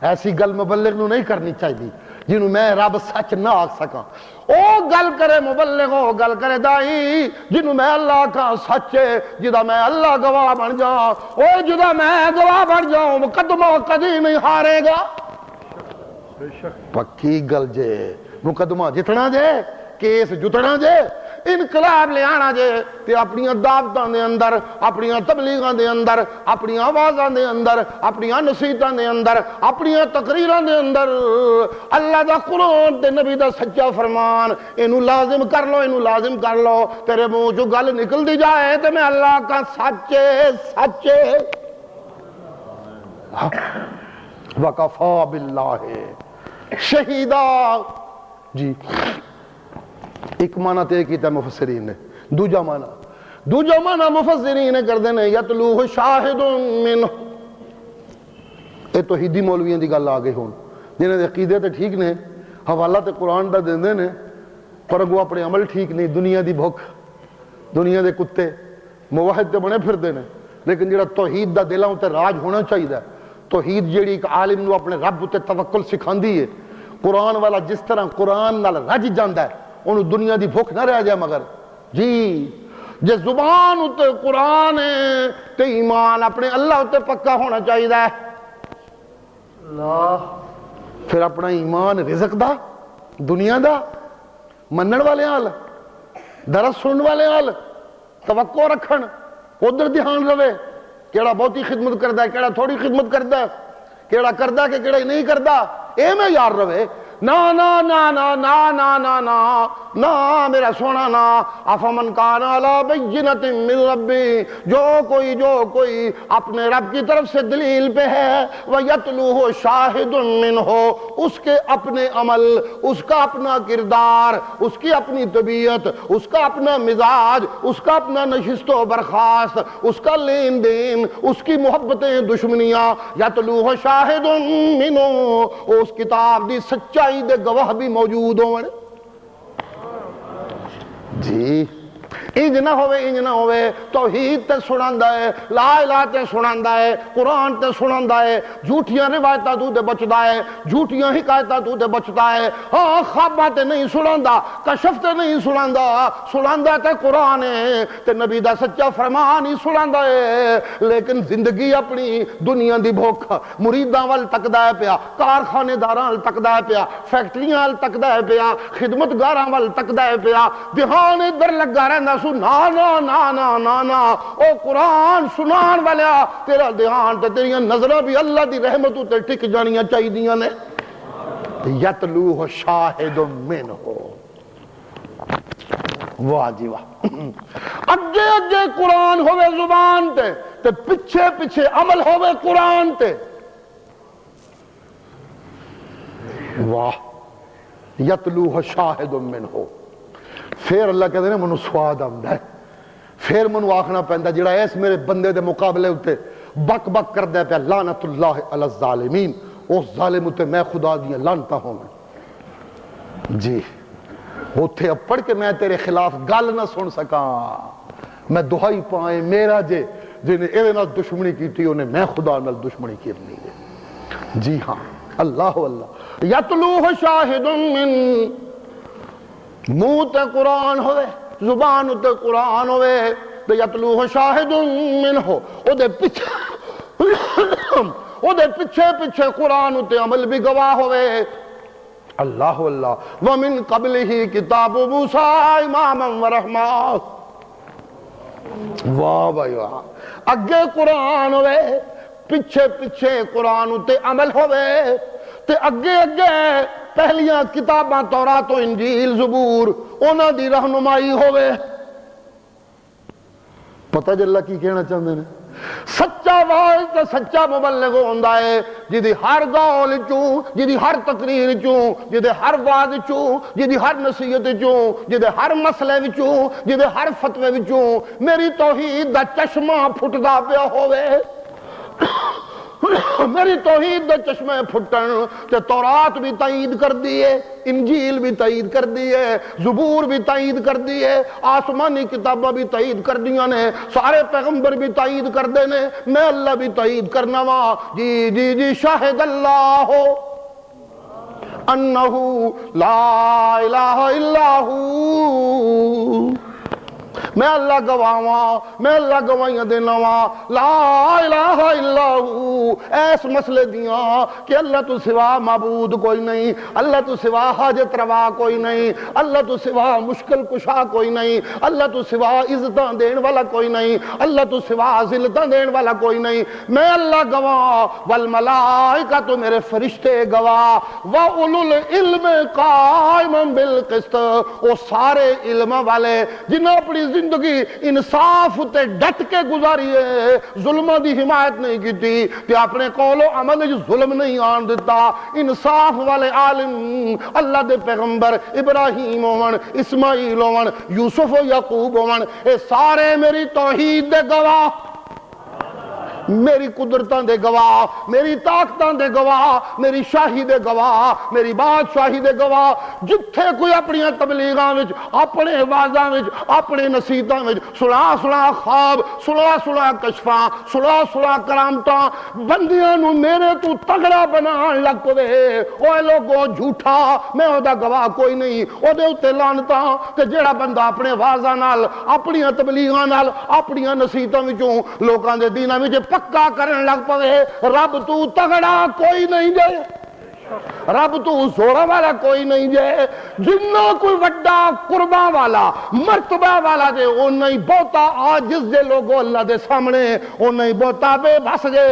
ایسی گل مبلغ نو نہیں کرنی چاہیے جنہوں میں رب سچ نہ آکھ سکاں او گل کرے مبلغ او گل کرے دائی جنہوں میں اللہ کا سچے جدا میں اللہ گواہ بن جاؤں او جدا میں گواہ بن جاؤں مقدمہ کدی نہیں ہارے گا پکی گل جے مقدمہ جتنا جے کیس جتنا جے انقلاب لے آنا جے تے اپنی دعوتاں دے اندر اپنی تبلیغاں دے اندر اپنی آوازاں دے اندر اپنی نصیحتاں دے اندر اپنی تقریراں دے اندر اللہ دا قرآن تے نبی دا سچا فرمان اینو لازم کر لو اینو لازم کر لو تیرے منہ جو گل نکل دی جائے تے میں اللہ کا سچے سچے وکفا باللہ شہیدہ جی ایک معنی تے کیتا مفسرین نے دوجا معنی مفسرین کر دینے یتلوہ شاہد منہ اے توحیدی مولویاں دی گل آگے ہون جنہیں دے عقیدے تے ٹھیک نے حوالہ تے قرآن دا دیندے نے پر اگو اپنے عمل ٹھیک نہیں دنیا دی بھوک دنیا دے کتے موحد تے بنے پھر دینے لیکن جڑا توحید دا دلاں تے راج ہونا چاہیے توحید جیڑی ایک عالم نو اپنے رب تے توکل سکھاندی ہے قرآن والا جس طرح قرآن نال رج جاندا ہے انہوں دنیا دی بھوک نہ رہ جائے مگر جی جس زبان اتے قرآن ہے تے ایمان اپنے اللہ اتے پکا ہونا چاہیے اللہ پھر اپنا ایمان رزق دا دنیا دا منن والے حال درس سنن والے حال توقع رکھن ادھر دھیان رہے کیڑا بہتی خدمت کردا ہے کیڑا تھوڑی خدمت کردا ہے کیڑا کردا ہے کہ کیڑا نہیں کردا اے میں یار رہے نا نا نا نا نا نا نا نا نا میرا سونا نا افمن کان علی بینۃ من ربی جو کوئی اپنے رب کی طرف سے دلیل پہ ہے ویتلوہ شاہد منہ اس کے اپنے عمل اس کا اپنا کردار اس کی اپنی طبیعت اس کا اپنا مزاج اس کا اپنا نشست و برخاست اس کا لین دین اس کی محبتیں دشمنیاں یتلوہ شاہد منہ اس کتاب دی سچائی دے گواہ بھی موجود ہوں جی انج نہ ہوئے توحید تے سناندا ہے لا الہ تے سناندا ہے قرآن تے سناندا ہے جھوٹیاں روایتاں تو تے بچدا ہے جھوٹیاں حکایتاں تو تے بچدا ہے ہاں خواباں تے نہیں سناندا کشف تے نہیں سناندا تے قرآن ہے تے نبی دا سچا فرمان ہی سناندا ہے لیکن زندگی اپنی دنیا دی بھوک مریداں ول تکدا ہے پیا کارخانے داراں ول تکدا ہے پیا فیکٹریاں ول تکدا ہے پیا خدمتگاراں ول تکدا ہے پیا دھیان ادھر لگا رہندا سو نا نا نا نا نا نا او قرآن سنان والا تیرا دھیان تے تیریاں نظریں بھی اللہ دی رحمت تے ٹک جانیاں چاہیے نے یتلوہ شاہد منہ واہ جی واہ اگے قرآن ہوئے زبان تے پیچھے عمل ہوئے قرآن تے واہ یتلوہ شاہد منہ پھر اللہ کہتے ہیں منو سواد آمدہ ہے پھر منو آخنا پہندہ جڑا ایس میرے بندے دے مقابلے ہوتے بک بک کر دے پہ لعنت اللہ علی الظالمین اس ظالم ہوتے میں خدا دیا لانتا ہوں جی ہوتے اب پڑھ کے میں تیرے خلاف گال نہ سن سکا میں دہائی پائیں میرا جنہیں ایرے نال دشمنی کی تھی انہیں میں خدا نال دشمنی کی نہیں ہے جی ہاں اللہ اللہ یتلوہ شاہد من منہ تے قرآن ہوئے زبان تے قرآن ہوئے تے یتلوہ شاہد منہ او دے پیچھے قرآن تے عمل بھی گواہ ہوئے اللہ اللہ ومن قبلہ کتاب موسیٰ اماما ورحمہ واہ بھائی واہ اگے قرآن ہوئے پیچھے قرآن تے عمل ہوئے تے اگے پہلیاں کتاباں تورات و انجیل زبور انہاں دی رہنمائی ہوئے پتہ جی اللہ کی کہنا چاہتے ہیں سچا واعظ تے سچا مبلغ ہوندا ہے جدی ہر گال چوں جدی ہر تقریر چوں جدی ہر واعظ چوں جدی ہر نصیحت چوں جدی ہر مسئلے وچوں جدی ہر فتوے وچوں میری توحید دا چشمہ پھٹدا پیا ہوئے میری توحید دے چشمے پھٹن تے تورات بھی تائید کر دیے، انجیل بھی تائید کر دیے، زبور بھی تائید کر دیے، آسمانی کتاباں بھی تائید کر دیا نے، سارے پیغمبر بھی تائید کر دینے، میں اللہ بھی تائید کرنا وا جی جی جی شاہد اللہ انہو لا الہ الا ہو، میں اللہ گواہاں، میں اللہ گواہیاں دینا وا لا الہ الا ہو، ایس مسئلے دیاں کہ اللہ تو سوا معبود کوئی نہیں، اللہ تو سوا حاجت روا کوئی نہیں، اللہ تو سوا مشکل کشا کوئی نہیں، اللہ تو سوا عزتاں دین والا کوئی نہیں، اللہ تو سوا ذلتاں دین والا کوئی نہیں، میں اللہ گواہ، والملائکہ تو میرے فرشتے گواہ، وَأُولُو الْعِلْمِ قَائِمًا بِالْقِسْطِ، وہ سارے علم والے جنہوں اپنی زندگی انصاف تے ڈٹ کے گزاری ہے، ظلمہ دی حمایت نہیں کی تھی کہ اپنے قول و عمل ظلم نہیں آن دیتا، انصاف والے عالم اللہ دے پیغمبر ابراہیم ہون، اسماعیل ہون، یوسف و یعقوب ہون، اے سارے میری توحید دے گواہ، میری قدرتاں دے گواہ، میری طاقتاں دے گواہ، میری شاہی دے گواہ، میری بادشاہی دے گواہ، جتھے کوئی اپنی تبلیغاں وچ، اپنے وعظاں وچ، اپنے نصیحتاں وچ سنا خواب، سنا کشفاں، سنا کرامتاں، بندیاں نو میرے تو تگڑا بنان لگ پوے، اوے لوگو جھوٹا، میں او دا گواہ کوئی نہیں، او دے اُتے لعنتاں کہ جیڑا بندہ اپنے وعظاں نال، اپنی تبلیغاں نال، اپنی نصیحتاں وچوں لوکاں دے دیناں وچ پکا کرن لگ پوے، رب تو تگڑا کوئی نہیں جے، رب تو زورا والا کوئی نہیں جے، جنہ کوئی وڈا قربان والا مرتبہ والا جے، وہ نہیں بہتا عاجز جے لوگو اللہ دے سامنے، وہ نہیں بہتا بے بس جے،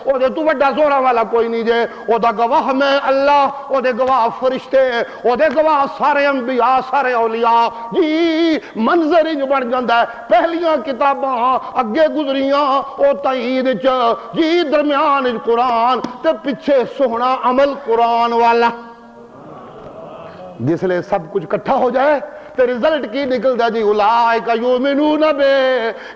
وہ دے تو وڈا زورا والا کوئی نہیں جے، وہ دا گواہ میں اللہ، وہ دے گواہ فرشتے، وہ دے گواہ سارے انبیاء، سارے اولیاء، جی منظر ہی بڑھ جاندہ ہے، پہلیاں کتاباں اگے گزریاں او تائید چ، جی درمیان قرآن تے پچھے سونا عمل قرآن والا، جس لئے سب کچھ کٹھا ہو جائے تے رزلٹ کی نکل جائے جی اولائکا یومنون بے،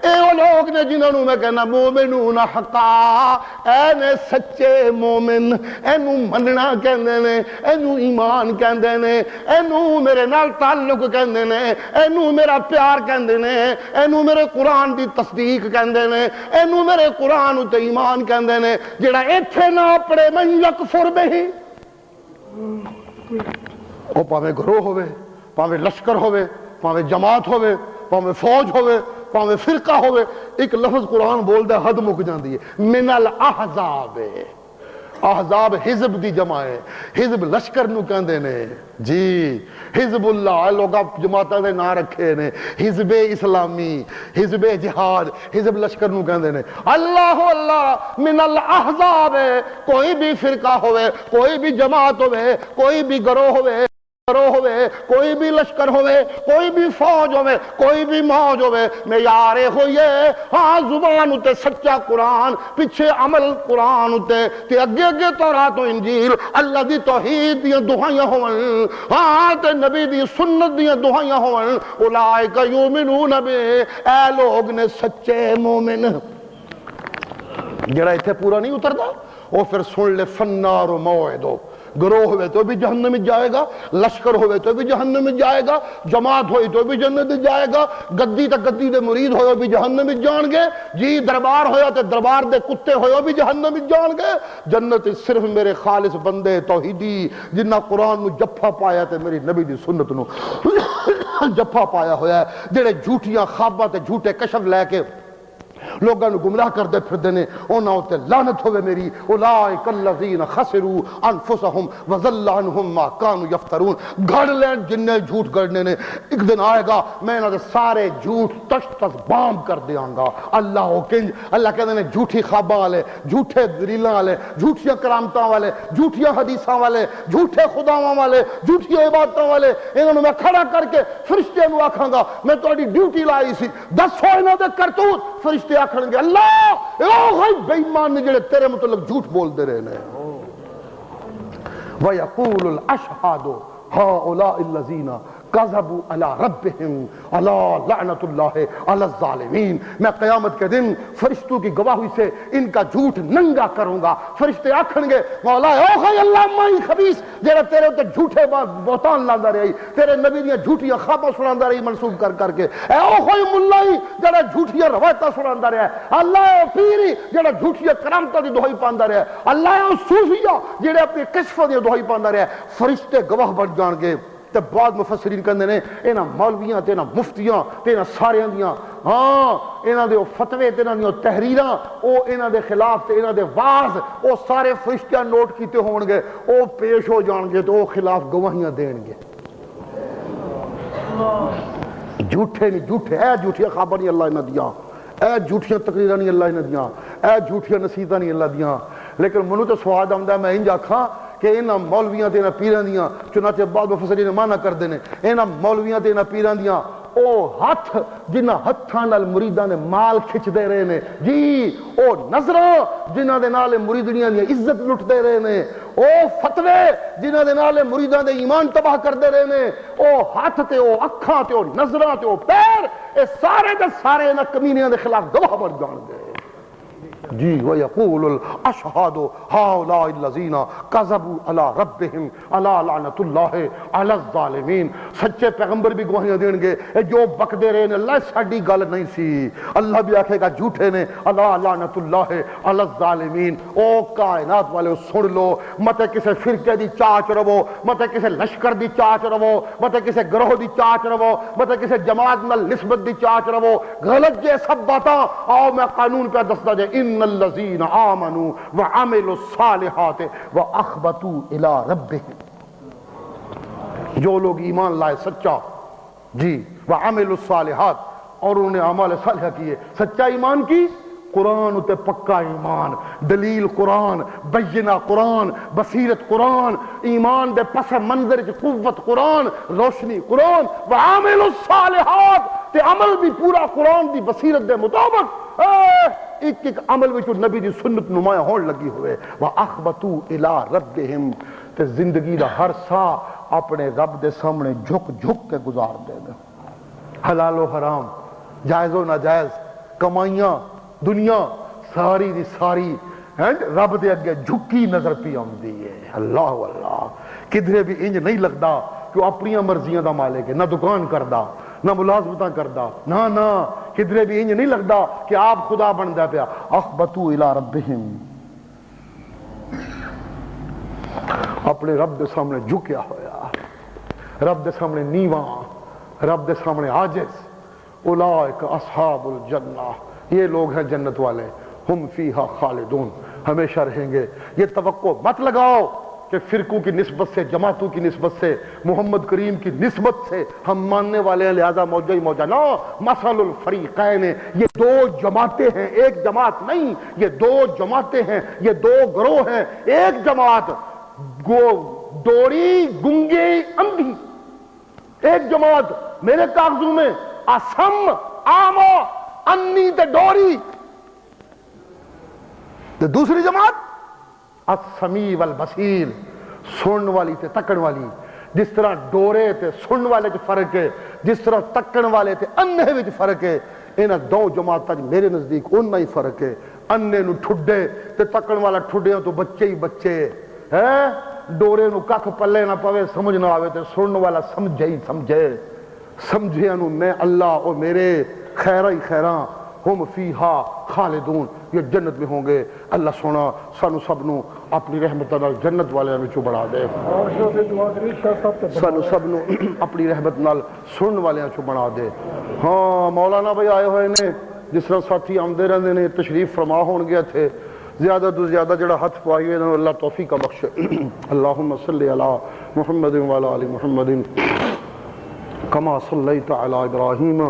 اے وہ لوگ نے جنہوں نے میں کہنا مومنون حقا، اے نے سچے مومن، اینو مننا کہندے نے، اینو ایمان کہندے نے، اینو میرے نال تعلق کہندے نے، اینو میرا پیار کہندے نے، اینو میرے قرآن دی تصدیق کہندے نے، اینو میرے قرآن تے ایمان کہندے نے، جڑا ایتھے نہ پڑے من یکفر بہی، او پاوے گروہ ہوئے، پاوے لشکر ہوئے، پاوے جماعت ہوئے، پاوے فوج ہوئے، پاوے فرقہ ہوئے، ایک لفظ قرآن بول دے حد مک جاندی ہے، من الاحزاب، احزاب حزب دی جمع ہے، حزب لشکر نو کہندے نے، جی حزب اللہ، لوگ جماعتاں دے نام رکھے نے، حزب اسلامی، حزب جہاد، حزب لشکر نو کہندے نے، اللہ اللہ من الاحزاب، کوئی بھی فرقہ ہوئے، کوئی بھی جماعت ہوئے، کوئی بھی گروہ ہوئے، کوئی بھی لشکر ہوئے، کوئی بھی فوج ہوئے، کوئی بھی موج ہوئے، میں یارے ہوئے، ہاں زبان ہوتے سچا قرآن، پیچھے عمل قرآن ہوتے، تے اگے تورات و انجیل، اللہ دی توحید دیاں دعائیاں ہوئن، ہاں تے نبی دی سنت دیاں دعائیاں ہوئن، اولائکا یومنون بے، اے لوگ نے سچے مومن، جڑا ایتھے پورا نہیں اتردا، وہ پھر سن لے فنار و موعدو، گروہ ہوئے تو بھی جہنم میں جائے گا، لشکر ہوئے تو بھی جہنم میں جائے گا، جماعت ہوئی تو بھی جنت میں جائے گا، گدی تا گدی دے مرید ہوئے بھی جہنم میں جان گے، جی دربار ہویا تے دربار دے کتے ہوئے بھی جہنم میں جان گے، جنت صرف میرے خالص بندے توحیدی جنہ قرآن نو جپا پایا تے میری نبی دی سنت نو جپا پایا ہویا ہے، جڑے جھوٹیاں خواباں تے جھوٹے کشف لے کے لوگاں نو گمراہ کر دے پھر دینے، اونا ہوتے لعنت ہوئے میری، اولائک الذین خسروا انفسہم وضل عنہم ما کانوا یفترون، گھڑ لین جنہیں جھوٹ گڑنے نے، ایک دن آئے گا میں انہاں دے سارے جھوٹ تش تس بام کر دیاں گا، اللہ ہو کنج، اللہ کہتے ہیں جھوٹی خواباں والے، جھوٹے دلیلاں والے، جھوٹیاں کرامتاں والے، جھوٹیاں حدیثاں والے، جھوٹے خداواں والے، جھوٹیاں عبادتاں والے، انہوں نے میں کھڑا کر کے فرشتے نو آکھاں گا میں تہاڈی ڈیوٹی لائی سی، دسو انہاں دے کرتوت، فرشتے آکھن گے اللہ اے غیب بے ایمان نے جڑے تیرے متعلق جھوٹ بول دے رہے نے، وَيَقُولُ الْأَشْهَادُ هَؤُلَاءِ الَّذِينَ کذبوا علی ربہم الا لعنت اللہ علی الظالمین. میں قیامت کے دن فرشتوں کی گواہی سے ان کا جھوٹ ننگا کروں گا. فرشتے آکھن گے مولا او خی اللہ مائی خبیث جڑا تیرے تے جھوٹے بہتان لاندا رہی, تیرے نبی دیاں جھوٹیاں خبراں سناندا رہی منسوب کر کر کے, اے او خی ملائی جڑا جھوٹیاں روایتاں سناندا رہیا, اللہ او پیری جڑا جھوٹیاں کرامتاں دی دہائی پاندا رہیا, اللہ او صوفیہ جڑے اپنی کشفاں دی دہائی پاندا رہیا. فرشتے گواہ بن جان گے. تے بعد مفسرین کہندے نے انہاں مولویاں تے انہاں مفتیاں تے انہاں ساریاں دیاں انہاں دے فتوے تے انہاں دیاں تحریراں او انہاں دے خلاف تے انہاں دے واز او سارے فرشتیاں نوٹ کیتے ہون گے, او پیش ہو جان گے تے او خلاف گواہیاں دین گے. جھوٹے نہیں جھوٹے, اے جھوٹیاں خبر نہیں اللہ انہاں دیاں, اے جھوٹیاں تقریراں نہیں اللہ انہاں دیاں, اے جھوٹیاں نصیحتاں نہیں اللہ دیاں. لیکن منوں تے سواد آندا ہے میں انج آکھاں کہ انہاں مولویاں تے انہاں پیراں دیاں, چنانچہ بعض مفسرین معنی کردے نے انہاں مولویاں تے انہاں پیراں دیاں او ہاتھ جنہاں ہتھاں نال مریداں نے مال کھچ دے رہے نے جی, او نظراں جنہاں دے نال مریدنیاں دی عزت لٹ دے رہے نے, او فتوے جنہاں دے نال مریداں دے ایمان تباہ کر دے رہے نے, او ہاتھ تے او اکھاں تے او نظراں تے او پیر, اے سارے دے سارے انہاں کمینیاں دے خلاف گواہ بن جان گے جی. وَيَقُولُ الْأَشْهَادُ هَؤُلَاءِ الَّذِينَ كَذَبُوا عَلَى رَبِّهِمْ أَلَا لَعْنَةُ اللَّهِ عَلَى الظَّالِمِينَ. سچے پیغمبر بھی گواہیاں دین گے جو بکدے رہے نے اللہ ساڈی گل نہیں سی, اللہ بھی آکھے گا جھوٹے نے الا لعنت اللہ علی الظالمین. او کائنات والے سن لو, مت کسے فرقے دی چاچ رہو, مت کسے لشکر دی چاچ رہو, مت کسے گروہ دی چاچ رہو, مت کسے جماعت نال نسبت دی چاچ رہو. غلط جے سب باتاں آؤ میں قانون پہ دستا جے ان الذین آمنوا وعملوا الصالحات واخبتوا الی ربہم. جو لوگ ایمان لائے سچا جی, وعملوا الصالحات اور انہوں نے اعمال صالحہ کیے, سچا ایمان کی, قرآن تے پکا ایمان, دلیل قرآن, بینہ قرآن, بصیرت قرآن, ایمان دے پس منظر کی قوت قرآن, روشنی قرآن. وعملوا الصالحات تے عمل بھی پورا قرآن دی بصیرت دے مطابق, ایک ایک عمل وچ نبی دی سنت نمایاں ہون لگی ہوئے. وَأَخْبَتُوا إِلَىٰ رَبِّهِمْ تے زندگی دا ہر سا اپنے رب دے سامنے جھک جھک کے گزار دے دے. حلال و حرام, جائز و ناجائز, کمائیاں دنیا ساری دی ساری رب دے اگے جھکی نظر پی آندی ہے. اللہ اللہ کدھرے بھی انج نہیں لگدا کہ اپنی مرضیاں دا مالک ہے, نہ دکان کردا نہ ملازمتاں کردا, نہ کدھرے بھی انج نہیں لگدا کہ آپ خدا بندا پیا. اخبتوا الی ربہم, اپنے رب دے سامنے جھکیا ہویا, رب دے سامنے نیواں, رب دے سامنے عاجز. اولئک اصحاب الجنہ, یہ لوگ ہیں جنت والے, ہم فیہا خالدون, ہمیشہ رہیں گے. یہ توقع مت لگاؤ کہ فرقوں کی نسبت سے, جماعتوں کی نسبت سے, محمد کریم کی نسبت سے ہم ماننے والے ہیں لہذا موجہ ہی موجہ. نو, مثل الفریقین, یہ دو جماعتیں ہیں, ایک جماعت نہیں, یہ دو جماعتیں ہیں, یہ دو گروہ ہیں. ایک جماعت ڈوری گنگی اندھی, ایک جماعت میرے کاغذوں میں اسم آمو انی تے ڈوری, تے دوسری جماعت السمیع والبصیر, سنن والی تے تکن والی. جس طرح ڈورے تے سنن والے چ فرق ہے, جس طرح تکن والے تے انہے وچ فرق ہے, انہاں دو جماعتاں میرے نزدیک اُنہ ہی فرق ہے. انہے نو ٹھڈے تے تکن والا ٹھڈیاں تو بچے ہی بچے ہیں. ڈورے نو ککھ پلے نہ پوے, سمجھ نہ آوے تے سنن والا سمجھے ہی سمجھے, سمجھے انو میں اللہ او میرے خیرہ ہی خیراں. ہم فیہا خالدون, یہ جنت میں ہوں گے. اللہ سونا سانو سب نو اپنی رحمت نال جنت والے وچوں بنا دے, سانو سب نو اپنی رحمت نال سنن والے وچوں بنا دے. ہاں مولانا بھائی آئے ہوئے نے, جس طرح ساتھی آمدے رہندے نے, تشریف فرما ہون گیا تھے. زیادہ تو زیادہ جڑا ہاتھ پائی ہوئے اللہ توفیق بخشے. اللہم صلی علی محمد وعلی آل محمد کما صلیت علی ابراہیم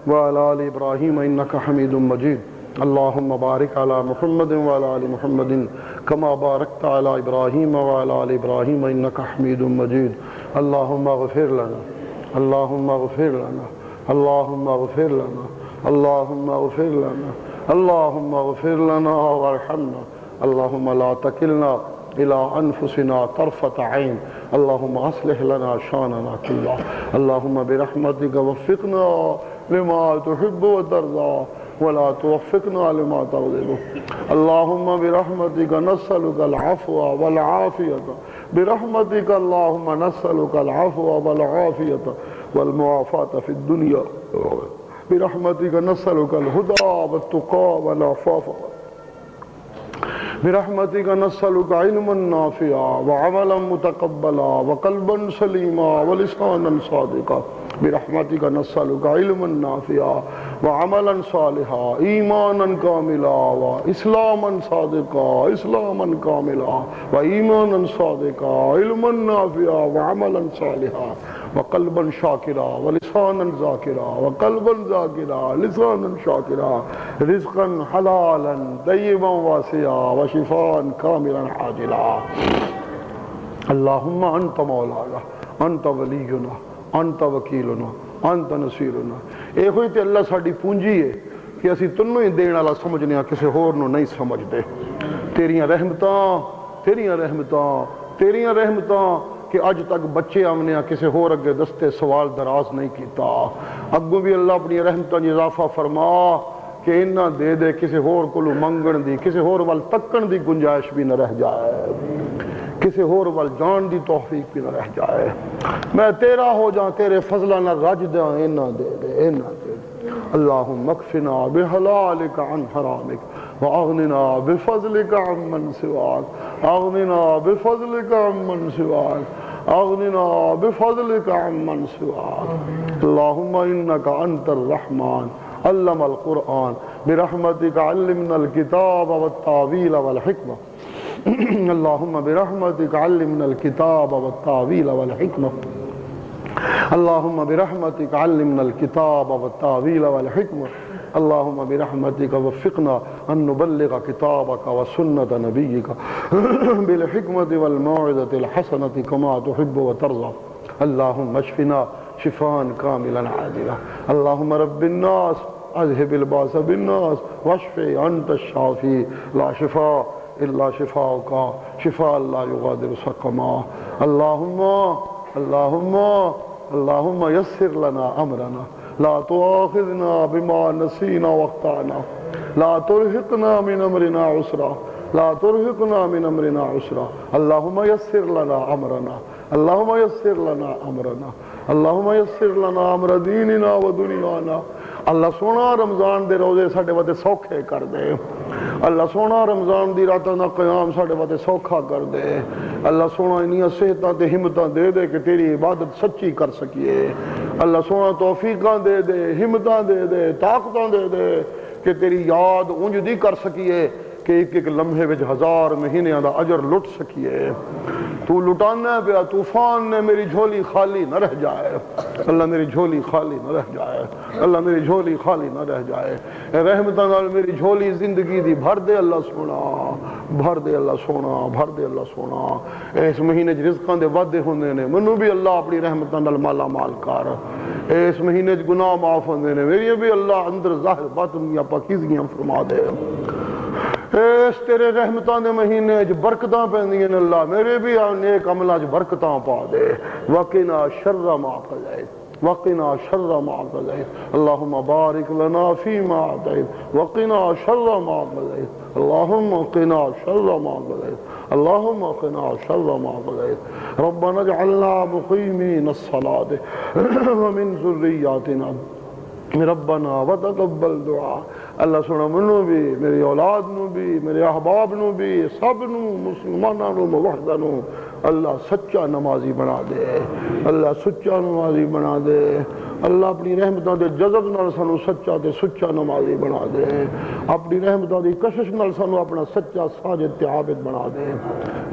وعلى آل إبراهيم إنك حميد مجيد. اللهم بارك على محمد وعلى آل محمد كما باركت على إبراهيم وعلى آل إبراهيم إنك حميد مجيد. اللهم اغفر لنا, اللهم اغفر لنا, اللهم اغفر لنا, اللهم اغفر لنا, اللهم اغفر لنا وارحمنا, اللهم لا تكلنا إلى أنفسنا طرفة عين اللهم أصلح لنا شأننا كله اللهم برحمتك وفقنا لما تحب وترضى ولا توفقنا لما تغضب اللهم برحمتك نسألك العفو والعافية برحمتك اللهم نسألك العفو والعافية والمعافاة في الدنيا برحمتك نسألك الهدى والتقى والعفاف برحمتك نسألك علما نافعا وعملا متقبلا وقلبا سليما ولسانا صادقا برحمتك نسألك علما نافعا وعملا صالحا إيمانا كاملا وإسلاما صادقا إسلاما كاملا وإيمانا صادقا علما نافعا وعملا صالحا وقلبا شاكرا ولسانا ذاكرا وقلبا ذاكرا لسانا شاكرا رزقا حلالا طيبا واسعا وشفاء كاملا عاجلا اللهم أنت مولانا أنت ولينا أنت وكيلنا أنت نصيرنا اے ہوئی تے اللہ ساڑی پونجی ہے کہ اسی تنوں ہی دین والا سمجھنے ہیں کسی اور نو نہیں سمجھتے تیریاں رحمتاں کہ اج تک بچے آمنے کسی اور اگے دستے سوال دراز نہیں کیتا اگوں بھی اللہ اپنی رحمتاں جی اضافہ فرما کہ انہاں دے دے کسی اور کولو منگن دی کسی اور وال تکن دی گنجائش بھی نہ رہ جائے کسی اور وال جان دی توفیق بھی نہ رہ جائے میں تیرا ہو جاں تیرے فضلہ نہ رج دیں انہاں دے دے اللہم اکفنا بحلالک عن حرامک واغننا بفضلک عمن سواک اغننا بفضلک عمن سواک اغننا بفضلک عمن سواک اللہم انکا انت الرحمن علم القرآن برحمتک علمنا الكتاب والتاویل والحکمہ اللہم برحمتک علمنا الكتاب والتاویل والحکمہ اللہم برحمتک علمنا الكتاب والتاویل والحکمہ اللہم برحمتک وفقنا ان نبلغ کتابک وسنت نبیک بالحکمت والموعظۃ الحسنۃ کما تحب وترضى اللہم اشفنا شفاء کاملا عاجلا اللہم رب الناس اذهب الباس بالناس واشف انت الشافی لا شفاء الا شفاءک شفاء لا یغادر سقما اللہم یسر لنا امرنا لا تؤاخذنا بما نسینا واخطأنا لا ترهقنا من امرنا عسرا لا ترهقنا من امرنا عسرا اللہم یسر لنا امرنا اللہم یسر لنا امرنا اللہم یسر لنا امر دیننا و دنیانا اللہ سونا رمضان دے روزے ساڑھے وقت سوکھے کر دے اللہ سونا رمضان دی راتاں دا قیام ساڑھے وقت سوکھا کر دے اللہ سونا انہی صحتاں تے ہمتاں دے دے کہ تیری عبادت سچی کر سکیے اللہ سونا توفیقاں دے دے ہمتاں دے دے طاقتاں دے دے کہ تیری یاد اونج دی کر سکیے کہ ایک ایک لمحے وچ 1000 مہینے دا اجر لٹ سکیے تو لٹانا پیا طوفان نے میری جھولی خالی نہ رہ جائے اللہ میری جھولی خالی نہ رہ جائے اللہ میری جھولی خالی نہ رہ جائے اے رحمتاں نال میری جھولی زندگی دی بھر دے اللہ سونا بھر دے اللہ سونا بھر دے اللہ سونا اس مہینے رزقاں دے وعدے ہوندے نے منو بھی اللہ اپنی رحمتاں نال مالا مال کر اس مہینے گناہ معاف ہوندے نے میری بھی اللہ اندر ظاہر باطن یا پاکیزگیاں فرما دے اس تیرے رحمتان دے مہینے برکتاں پہندیں اللہ میرے بھی نیک عملہ برکتاں پا دے وقنا شر ما قضیت وقنا شر ما قضیت اللہم بارک لنا فیما عطیت وقنا شر ما قضیت اللہم قنا شر ما قضیت اللہم قنا شر ما قضیت ربنا اجعلنا مقیمین الصلاة ومن ذریاتنا ربنا وتقبل دعا اللہ سونا منو بھی میری اولاد نو بھی میرے احباب نو بھی سب نو مسلمانوں نو موحدہ نو اللہ سچا نمازی بنا دے اللہ سچا نمازی بنا دے اللہ اپنی رحمتوں دے جذب نال سانو سچا تے سچا نمازی بنا دے اپنی رحمتوں دی کشش نال سانو اپنا سچا ساجد تے عابد بنا دے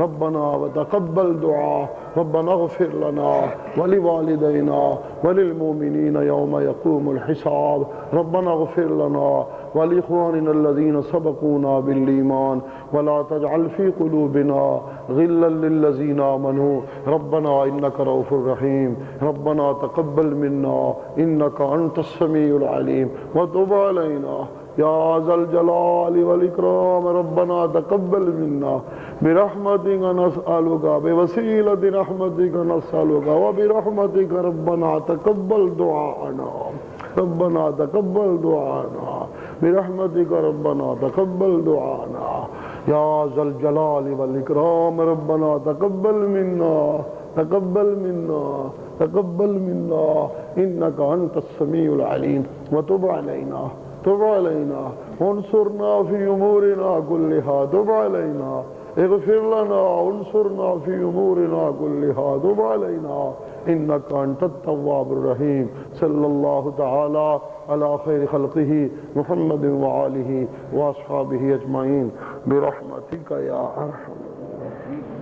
ربنا وتقبل دعا ربنا اغفر لنا ولوالدينا وللمؤمنين يوم يقوم الحساب ربنا اغفر لنا ولإخواننا الذين سبقونا بالإيمان ولا تجعل في قلوبنا غلا للذين آمنوا ربنا إنك رؤوف رحيم ربنا تقبل منا إنك أنت السميع العليم وتب علينا يا ذا الجلال والإكرام ربنا تقبل منا برحمتك نسألك بوسيلة رحمتك نسألك وبرحمتك ربنا تقبل دعاءنا ربنا تقبل دعانا برحمتك ربنا تقبل دعانا يا ذا الجلال والإكرام ربنا تقبل منا تقبل منا تقبل منا إنك أنت السميع العليم وتب علينا تب علينا وانصرنا في أمورنا كلها تب علينا اغفر لنا وانصرنا في أمورنا كلها تب علينا إنك أنت التواب الرحيم صلى الله تعالى على خير خلقه محمد وآله وأصحابه أجمعين برحمتك يا أرحم الراحمين.